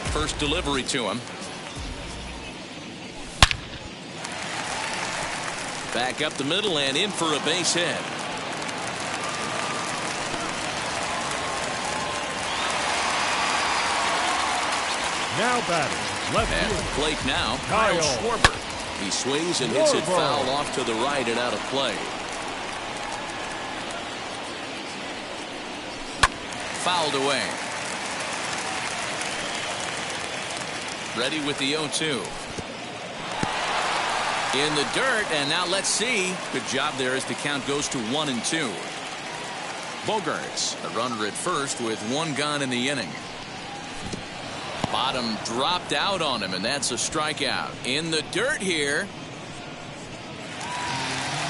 First delivery to him. Back up the middle and in for a base hit. Now batting, Left At the field. plate now, Kyle Kyle Schwarber. He swings and hits it foul off to the right and out of play. Fouled away. Ready with the 0-2. In the dirt, and now let's see. Good job there as the count goes to 1-2. Bogarts, a runner at first with one gone in the inning. Bottom dropped out on him, and that's a strikeout. In the dirt here.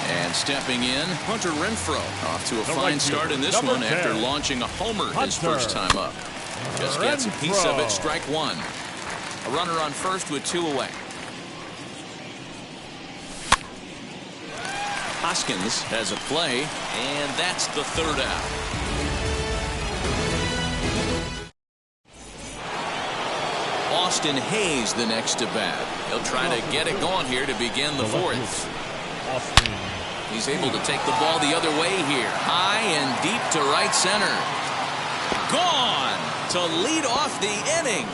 And stepping in, Hunter Renfroe. Off to a fine start in this one after launching a homer his first time up. Just gets a piece of it, strike one. A runner on first with two away. Hoskins has a play, and that's the third out. Austin Hayes the next to bat. He'll try to get it going here to begin the fourth. He's able to take the ball the other way here. High and deep to right center. Gone to lead off the inning.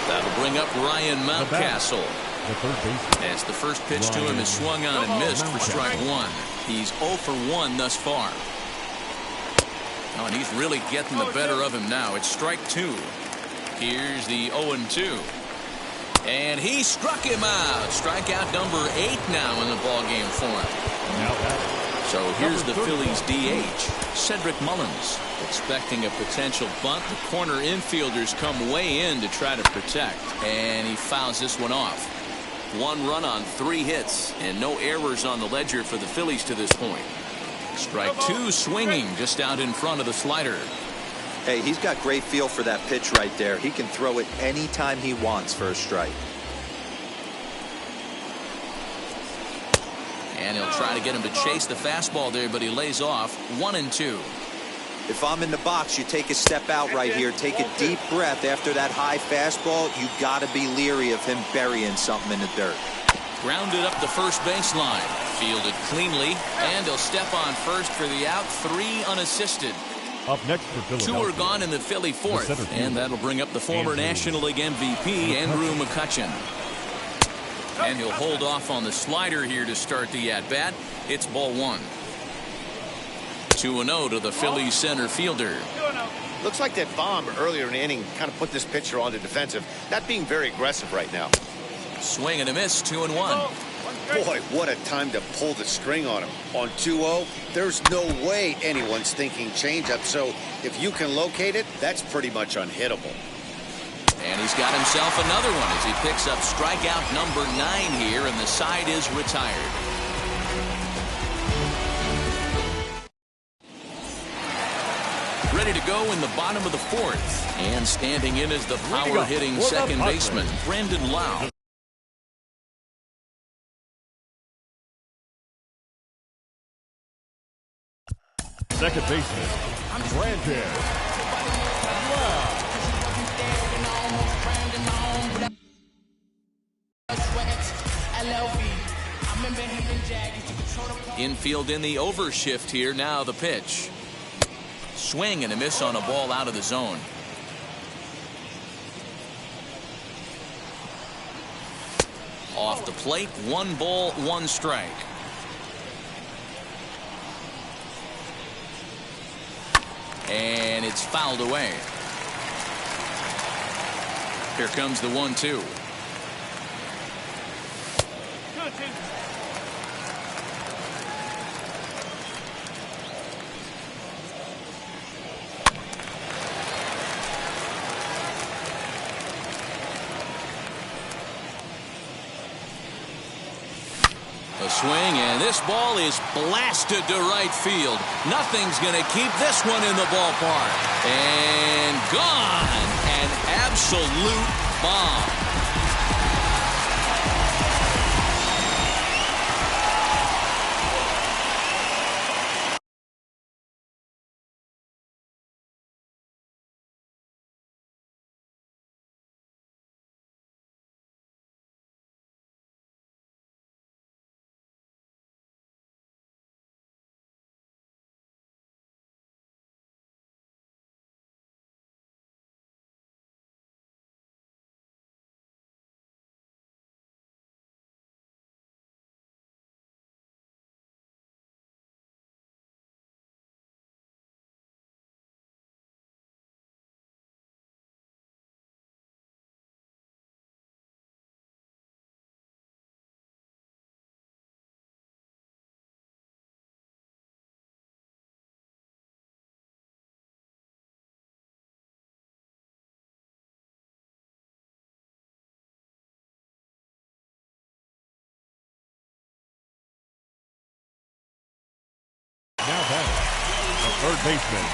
That'll bring up Ryan Mountcastle. As the first pitch to him is swung on and missed for strike one. He's 0 for 1 thus far. Oh, and he's really getting the better of him now. It's strike two. Here's the 0-2. And he struck him out. Strikeout number 8 now in the ballgame for him. So here's the Phillies DH, Cedric Mullins, expecting a potential bunt. The corner infielders come way in to try to protect. And he fouls this one off. 1 run on 3 hits and no errors on the ledger for the Phillies to this point. Strike two, swinging just out in front of the slider. Hey, he's got great feel for that pitch right there. He can throw it anytime he wants for a strike. And he'll try to get him to chase the fastball there, but he lays off. 1-2. If I'm in the box, you take a step out right here. Take a deep breath after that high fastball. You got to be leery of him burying something in the dirt. Grounded up the first baseline. Fielded cleanly, and he'll step on first for the out. 3 unassisted. Up next for Philadelphia. 2 are gone in the Philly fourth, and that'll bring up the former National League MVP, Andrew McCutchen. And he'll hold off on the slider here to start the at-bat. It's ball 1. 2-0 to the Phillies center fielder. Looks like that bomb earlier in the inning kind of put this pitcher on the defensive. Not being very aggressive right now. Swing and a miss, 2-1. Boy, what a time to pull the string on him. On 2-0, there's no way anyone's thinking changeup. So if you can locate it, that's pretty much unhittable. And he's got himself another one as he picks up strikeout number 9 here, and the side is retired. Ready to go in the bottom of the fourth. And standing in is the power-hitting second baseman, Brandon Lau. Second baseman, Brandon Lau. Infield in the overshift here. Now the pitch. Swing and a miss on a ball out of the zone. Off the plate, 1 ball, 1 strike. And it's fouled away. Here comes the 1-2. A swing, and this ball is blasted to right field. Nothing's going to keep this one in the ballpark. And gone. An absolute bomb. third baseman,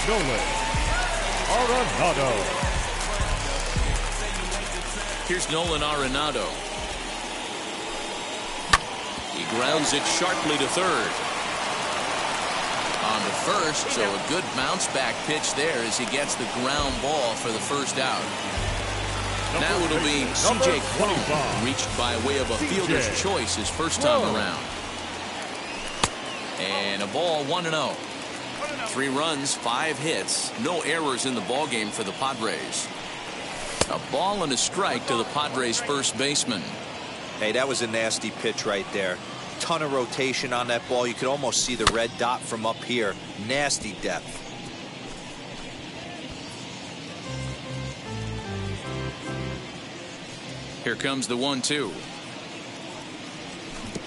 Nolan Arenado. Here's Nolan Arenado. He grounds it sharply to third. On to first, so a good bounce back pitch there as he gets the ground ball for the first out. Now it'll be C.J. Cron, reached by way of a fielder's choice his first time around. And a ball, 1-0. 3 runs, 5 hits, no errors in the ballgame for the Padres. A ball and a strike to the Padres' first baseman. Hey, that was a nasty pitch right there. Ton of rotation on that ball. You could almost see the red dot from up here. Nasty depth. Here comes the 1-2.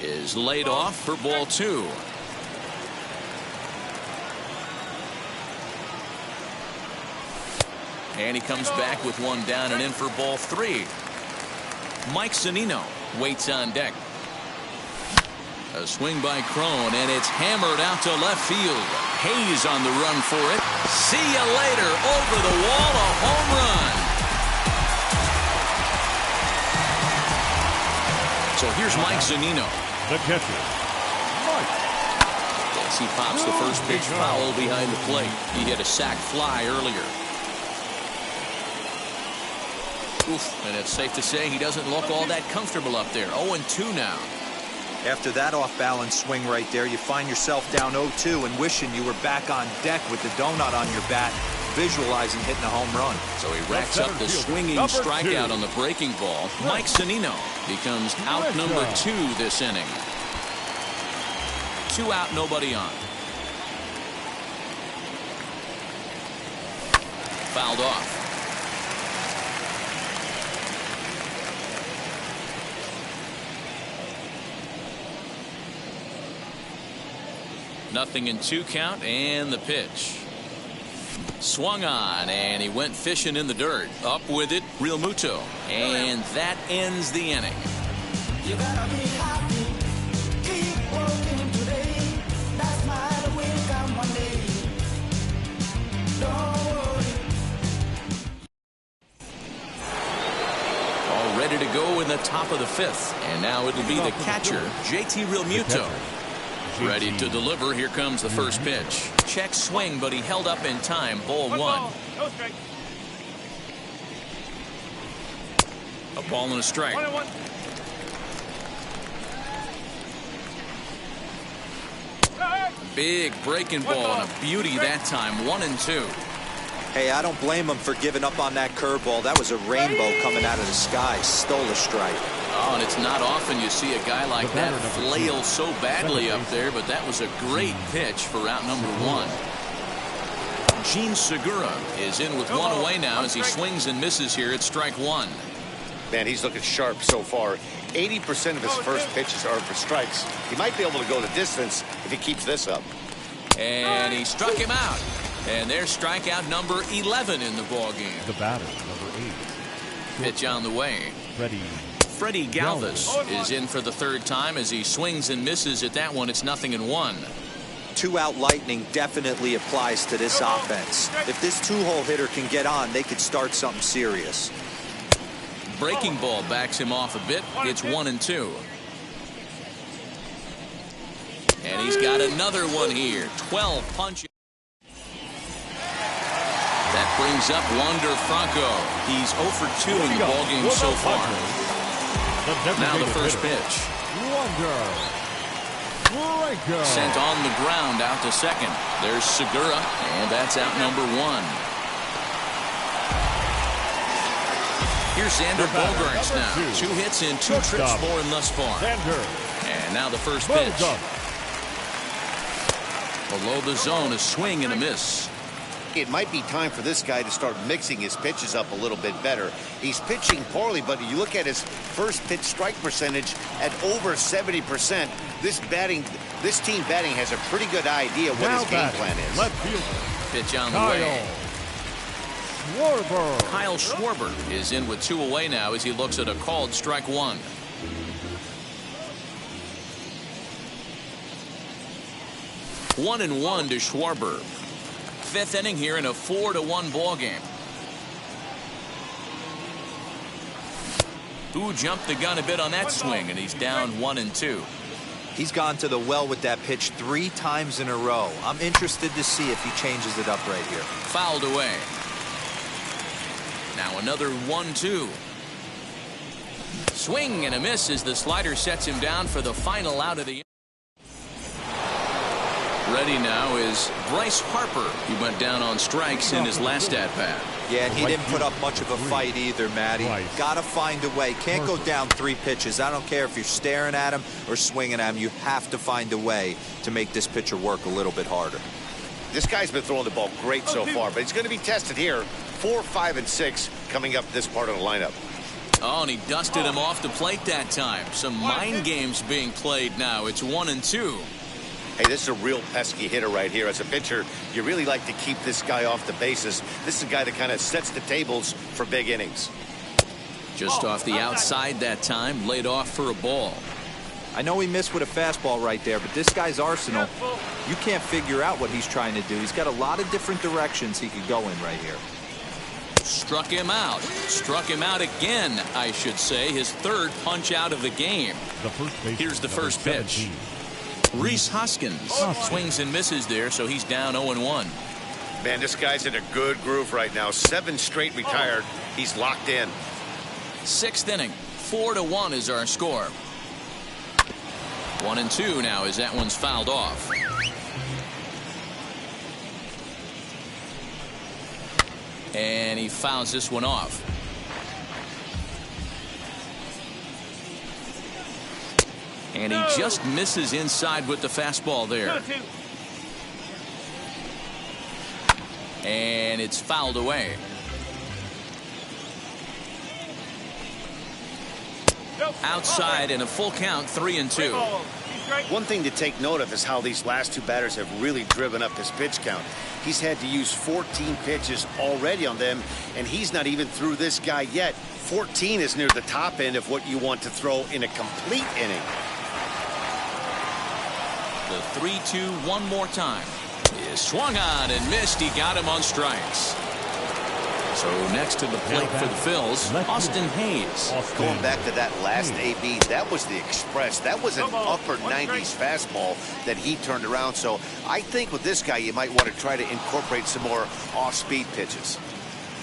Is laid off for ball 2. And he comes back with one down and in for ball 3. Mike Zunino waits on deck. A swing by Cron, and it's hammered out to left field. Hayes on the run for it. See you later. Over the wall, a home run. So here's Mike Zunino. The catcher, Mike. As he pops the first pitch foul behind the plate. He hit a sac fly earlier. Oof, and it's safe to say he doesn't look all that comfortable up there. 0-2 now. After that off-balance swing right there, you find yourself down 0-2 and wishing you were back on deck with the donut on your bat, visualizing hitting a home run. So he racks up the swinging strikeout on the breaking ball. Mike Zunino becomes out number 2 this inning. 2 out, nobody on. Fouled off. Nothing in 2 count, and the pitch. Swung on, and he went fishing in the dirt. Up with it, Real Muto. And that ends the inning. You gotta be happy. Keep working today. That's my will come one day. Don't worry. All ready to go in the top of the 5th. And now it'll be the catcher, JT Real Muto. Ready to deliver. Here comes the first pitch. Check swing, but he held up in time. Ball 1. A ball and a strike. Big breaking ball and a beauty that time. 1-2. Hey, I don't blame him for giving up on that curveball. That was a rainbow coming out of the sky. Stole a strike. Oh, and it's not often you see a guy like that flail so badly up there, but that was a great pitch for out number 1. Gene Segura is in with 1 away now as he swings and misses here at strike 1. Man, he's looking sharp so far. 80% of his first pitches are for strikes. He might be able to go the distance if he keeps this up. And he struck him out. And there's strikeout number 11 in the ballgame. The batter, number 8. Pitch on the way. Freddie Galvis is in for the 3rd time as he swings and misses at that one. It's 0-1. 2-out lightning definitely applies to this offense. If this 2-hole hitter can get on, they could start something serious. Breaking ball backs him off a bit. It's 1-2. And he's got another one here. 12 punches. That brings up Wander Franco. He's 0 for 2 in the ballgame so far. Now the first pitch. Sent on the ground out to second. There's Segura, and that's out number 1. Here's Xander Bogaerts now. 2 hits and 2 trips for him thus far. And now the first pitch. Below the zone, a swing and a miss. It might be time for this guy to start mixing his pitches up a little bit better. He's pitching poorly, but you look at his first pitch strike percentage at over 70%. This team batting has a pretty good idea what his game plan is. Left fielder. Pitch on the way. Kyle Schwarber is in with 2 away now as he looks at a called strike 1. 1-1 to Schwarber. Fifth inning here in a 4-1 ball game. Who jumped the gun a bit on that swing, and he's down 1-2. He's gone to the well with that pitch 3 times in a row. I'm interested to see if he changes it up right here. Fouled away. Now another 1-2. Swing and a miss as the slider sets him down for the final out of the inning. Ready now is Bryce Harper. He went down on strikes in his last at-bat. Yeah, and he didn't put up much of a fight either, Matty. Got to find a way. Can't go down 3 pitches. I don't care if you're staring at him or swinging at him. You have to find a way to make this pitcher work a little bit harder. This guy's been throwing the ball great so far, but he's going to be tested here. 4, 5, and 6 coming up this part of the lineup. Oh, and he dusted him off the plate that time. Some mind games being played now. It's 1-2. Hey, this is a real pesky hitter right here. As a pitcher, you really like to keep this guy off the bases. This is a guy that kind of sets the tables for big innings. Just off the outside that time, laid off for a ball. I know he missed with a fastball right there, but this guy's arsenal, you can't figure out what he's trying to do. He's got a lot of different directions he could go in right here. Struck him out. Struck him out again, I should say. His 3rd punch out of the game. Here's the first pitch. Rhys Hoskins swings and misses there, so he's down 0-1. Man, this guy's in a good groove right now. 7 straight retired. He's locked in. 6th inning. 4-1 is our score. 1-2 now as that one's fouled off. And he fouls this one off. And he just misses inside with the fastball there. And it's fouled away. Outside in a full count, 3-2. One thing to take note of is how these last 2 batters have really driven up his pitch count. He's had to use 14 pitches already on them, and he's not even through this guy yet. 14 is near the top end of what you want to throw in a complete inning. The 3-2 one more time. Is swung on and missed. He got him on strikes. So next to the plate for the Phils, Austin Hayes. Going back to that last AB, that was the express. That was an upper 90s fastball that he turned around. So I think with this guy, you might want to try to incorporate some more off-speed pitches.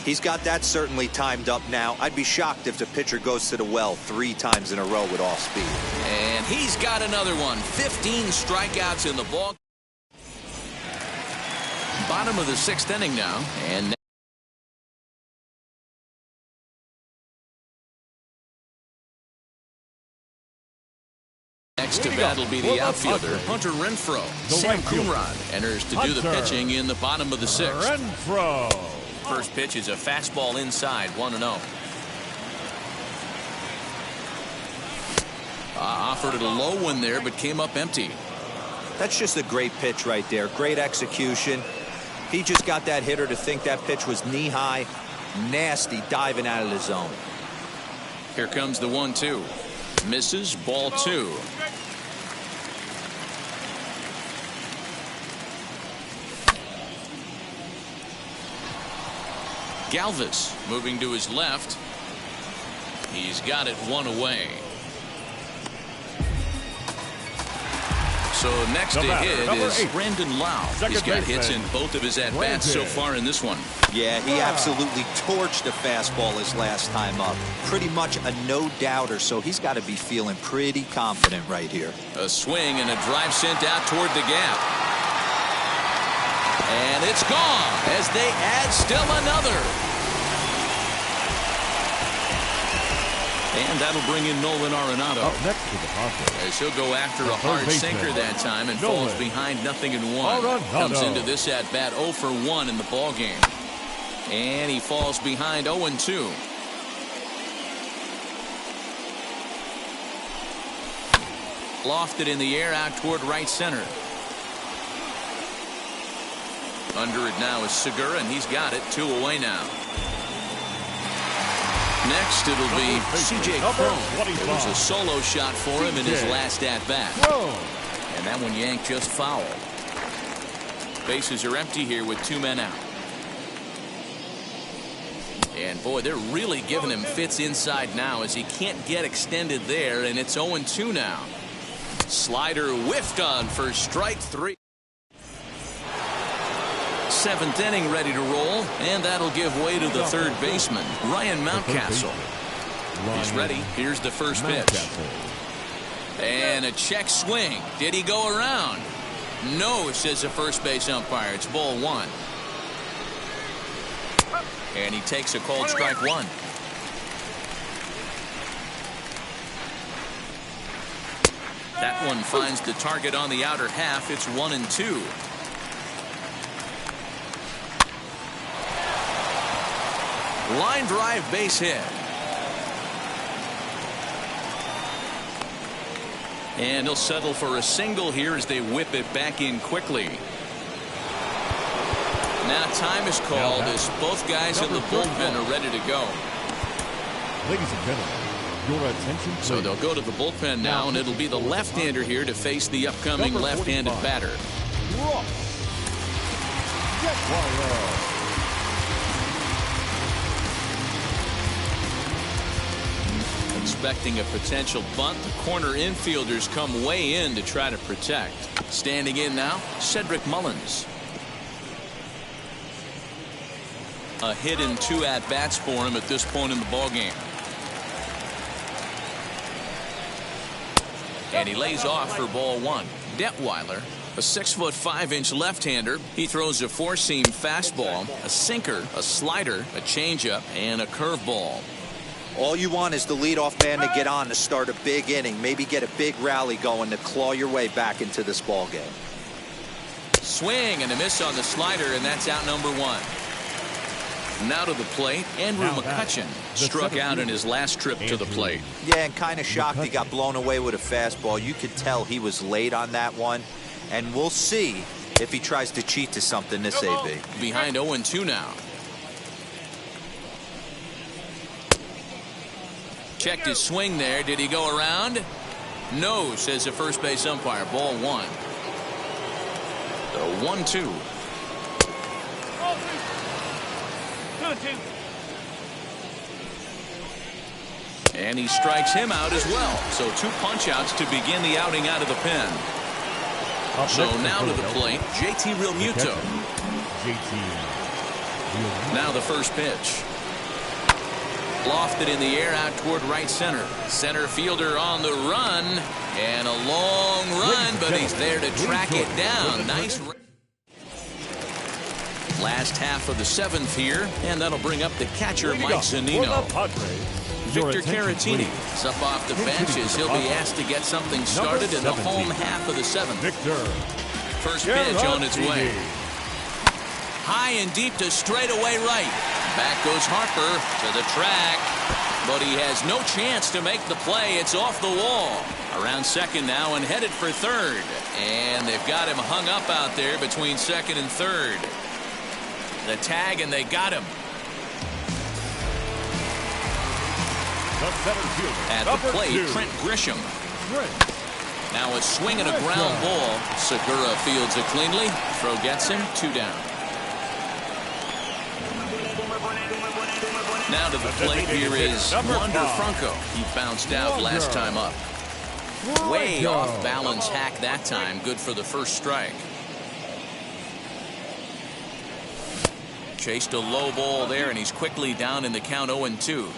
He's got that certainly timed up now. I'd be shocked if the pitcher goes to the well 3 times in a row with off speed. And he's got another one. 15 strikeouts in the ball. Bottom of the 6th inning now. And next to bat will be the outfielder, Hunter Renfroe. Sam Coonrod enters to do the pitching in the bottom of the 6th. Renfroe. First pitch is a fastball inside, 1-0. Offered it a low one there, but came up empty. That's just a great pitch right there. Great execution. He just got that hitter to think that pitch was knee-high. Nasty diving out of the zone. Here comes the 1-2. Misses, ball 2. Galvis moving to his left. He's got it 1 away. So next to hit is Brandon Lau. He's got hits in both of his at-bats so far in this one. Yeah, he absolutely torched the fastball his last time up. Pretty much a no-doubter, so he's got to be feeling pretty confident right here. A swing and a drive sent out toward the gap. And it's gone as they add still another. And that'll bring in Nolan Arenado. Up next to the Padres. As he'll go after a hard sinker that time and falls behind 0-1. Comes into this at-bat 0 for 1 in the ball game. And he falls behind 0-2. Lofted in the air out toward right center. Under it now is Segura, and he's got it 2 away now. Next, it'll be C.J. Cron. It was a solo shot for him in his last at-bat. And that one yanked just foul. Bases are empty here with 2 men out. And boy, they're really giving him fits inside now as he can't get extended there, and it's 0-2 now. Slider whiffed on for strike 3. 7th inning ready to roll, and that'll give way to the third baseman, Ryan Mountcastle. He's ready. Here's the first pitch. And a check swing. Did he go around? No, says the first base umpire. It's ball 1. And he takes a called strike 1. That one finds the target on the outer half. It's 1-2. Line drive base hit. And he'll settle for a single here as they whip it back in quickly. Now time is called as both guys in the bullpen are ready to go. Ladies and gentlemen, your attention please. So they'll go to the bullpen now, and it'll be the left-hander here to face the upcoming left-handed batter. Expecting a potential bunt, the corner infielders come way in to try to protect. Standing in now, Cedric Mullins. A hit and 2 at-bats for him at this point in the ballgame. And he lays off for ball 1. Detweiler, a 6'5" left-hander. He throws a 4-seam fastball, a sinker, a slider, a changeup, and a curveball. All you want is the leadoff man to get on to start a big inning, maybe get a big rally going to claw your way back into this ball game. Swing and a miss on the slider, and that's out number 1. Now to the plate, Andrew McCutchen struck out in his last trip to the plate. Yeah, and kind of shocked he got blown away with a fastball. You could tell he was late on that one, and we'll see if he tries to cheat to something this AB. Behind 0-2 now. Checked his swing there. Did he go around? No, says the first base umpire. Ball 1. The 1-2. And he strikes him out as well. So 2 punch-outs to begin the outing out of the pen. So now to the plate, JT Realmuto. Now the first pitch. Lofted in the air out toward right center. Center fielder on the run. And a long run, but he's there to track it down. Nice. Last half of the 7th here, and that'll bring up the catcher, Mike Zunino. Victor Caratini is up off the bench as he'll be asked to get something started in the home half of the 7th. First pitch on its way. High and deep to straightaway right. Back goes Harper to the track, but he has no chance to make the play. It's off the wall. Around second now and headed for third. And they've got him hung up out there between second and third. The tag, and they got him. At the plate, Trent Grisham. Now a swing and a ground ball. Segura fields it cleanly. Throw gets him. 2 down. Now to the plate, here is Wander Franco. He bounced out last time up. Way off balance hack that time. Good for the first strike. Chased a low ball there, and he's quickly down in the count 0-2.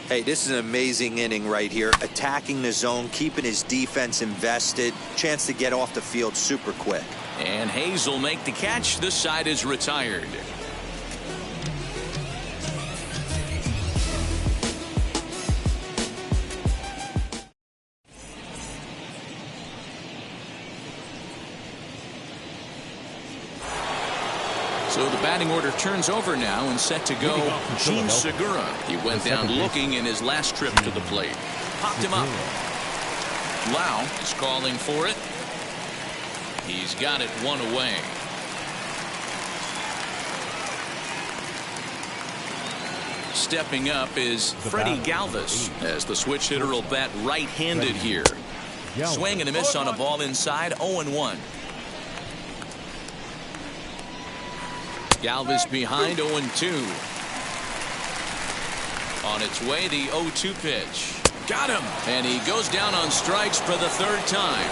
Hey, this is an amazing inning right here. Attacking the zone, keeping his defense invested. Chance to get off the field super quick. And Hayes will make the catch. This side is retired. So the batting order turns over now and set to go. Gene Segura. He went down looking in his last trip to the plate. Popped him up. Lau is calling for it. He's got it 1 away. Stepping up is Freddie Galvis as the switch hitter will bat right-handed here. Swing and a miss on a ball inside. 0-1. Galvis behind 0-2. On its way, the 0-2 pitch. Got him. And he goes down on strikes for the third time.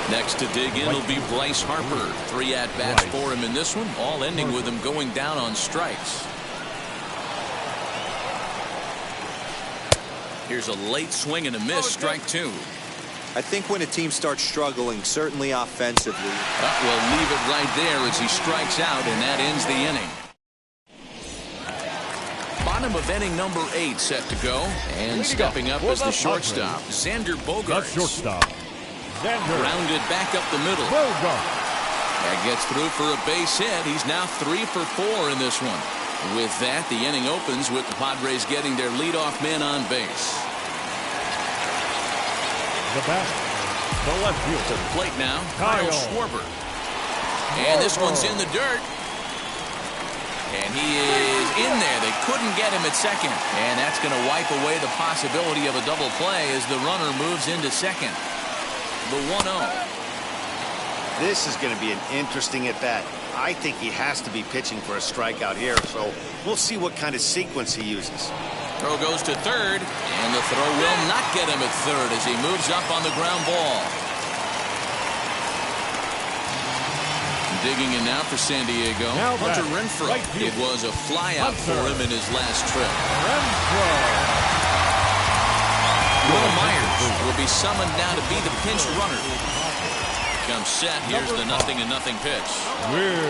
Next to dig in will be Bryce Harper. 3 at-bats for him in this one, all ending with him going down on strikes. Here's a late swing and a miss, strike 2. I think when a team starts struggling, certainly offensively. We'll leave it right there as he strikes out, and that ends the inning. Bottom of inning number 8 set to go. And stepping up as the shortstop, Xander Bogaerts. Shortstop. Grounded back up the middle. That gets through for a base hit. He's now 3 for 4 in this one. With that, the inning opens with the Padres getting their leadoff man on base. The bat, the left field. To the plate now, Kyle Schwarber. And this one's in the dirt. And he is in there. They couldn't get him at second. And that's going to wipe away the possibility of a double play as the runner moves into second. The 1-0. This is going to be an interesting at-bat. I think he has to be pitching for a strikeout here, so we'll see what kind of sequence he uses. Throw goes to third, and the throw will not get him at third as he moves up on the ground ball. Digging in now for San Diego, Hunter Renfroe. It was a flyout for him in his last trip. Will Myers will be summoned now to be the pinch runner. Comes set. Here's the 0-0 pitch.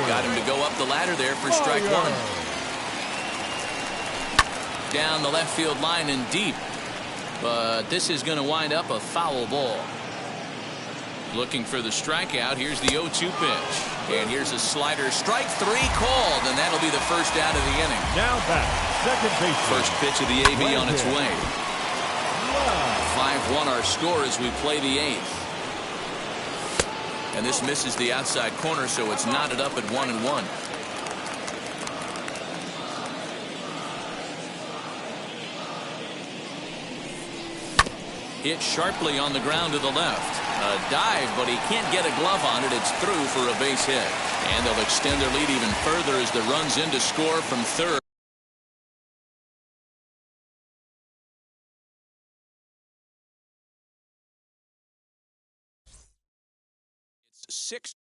Got him to go up the ladder there for strike 1. Down the left field line and deep. But this is going to wind up a foul ball. Looking for the strikeout. Here's the 0-2 pitch. And here's a slider. Strike 3 called. And that'll be the first out of the inning. Now back. Second base. First pitch of the AV on its way. 5-1 our score as we play the 8th. And this misses the outside corner, so it's knotted up at 1-1. Hit sharply on the ground to the left. A dive, but he can't get a glove on it. It's through for a base hit. And they'll extend their lead even further as the run's in to score from third. 6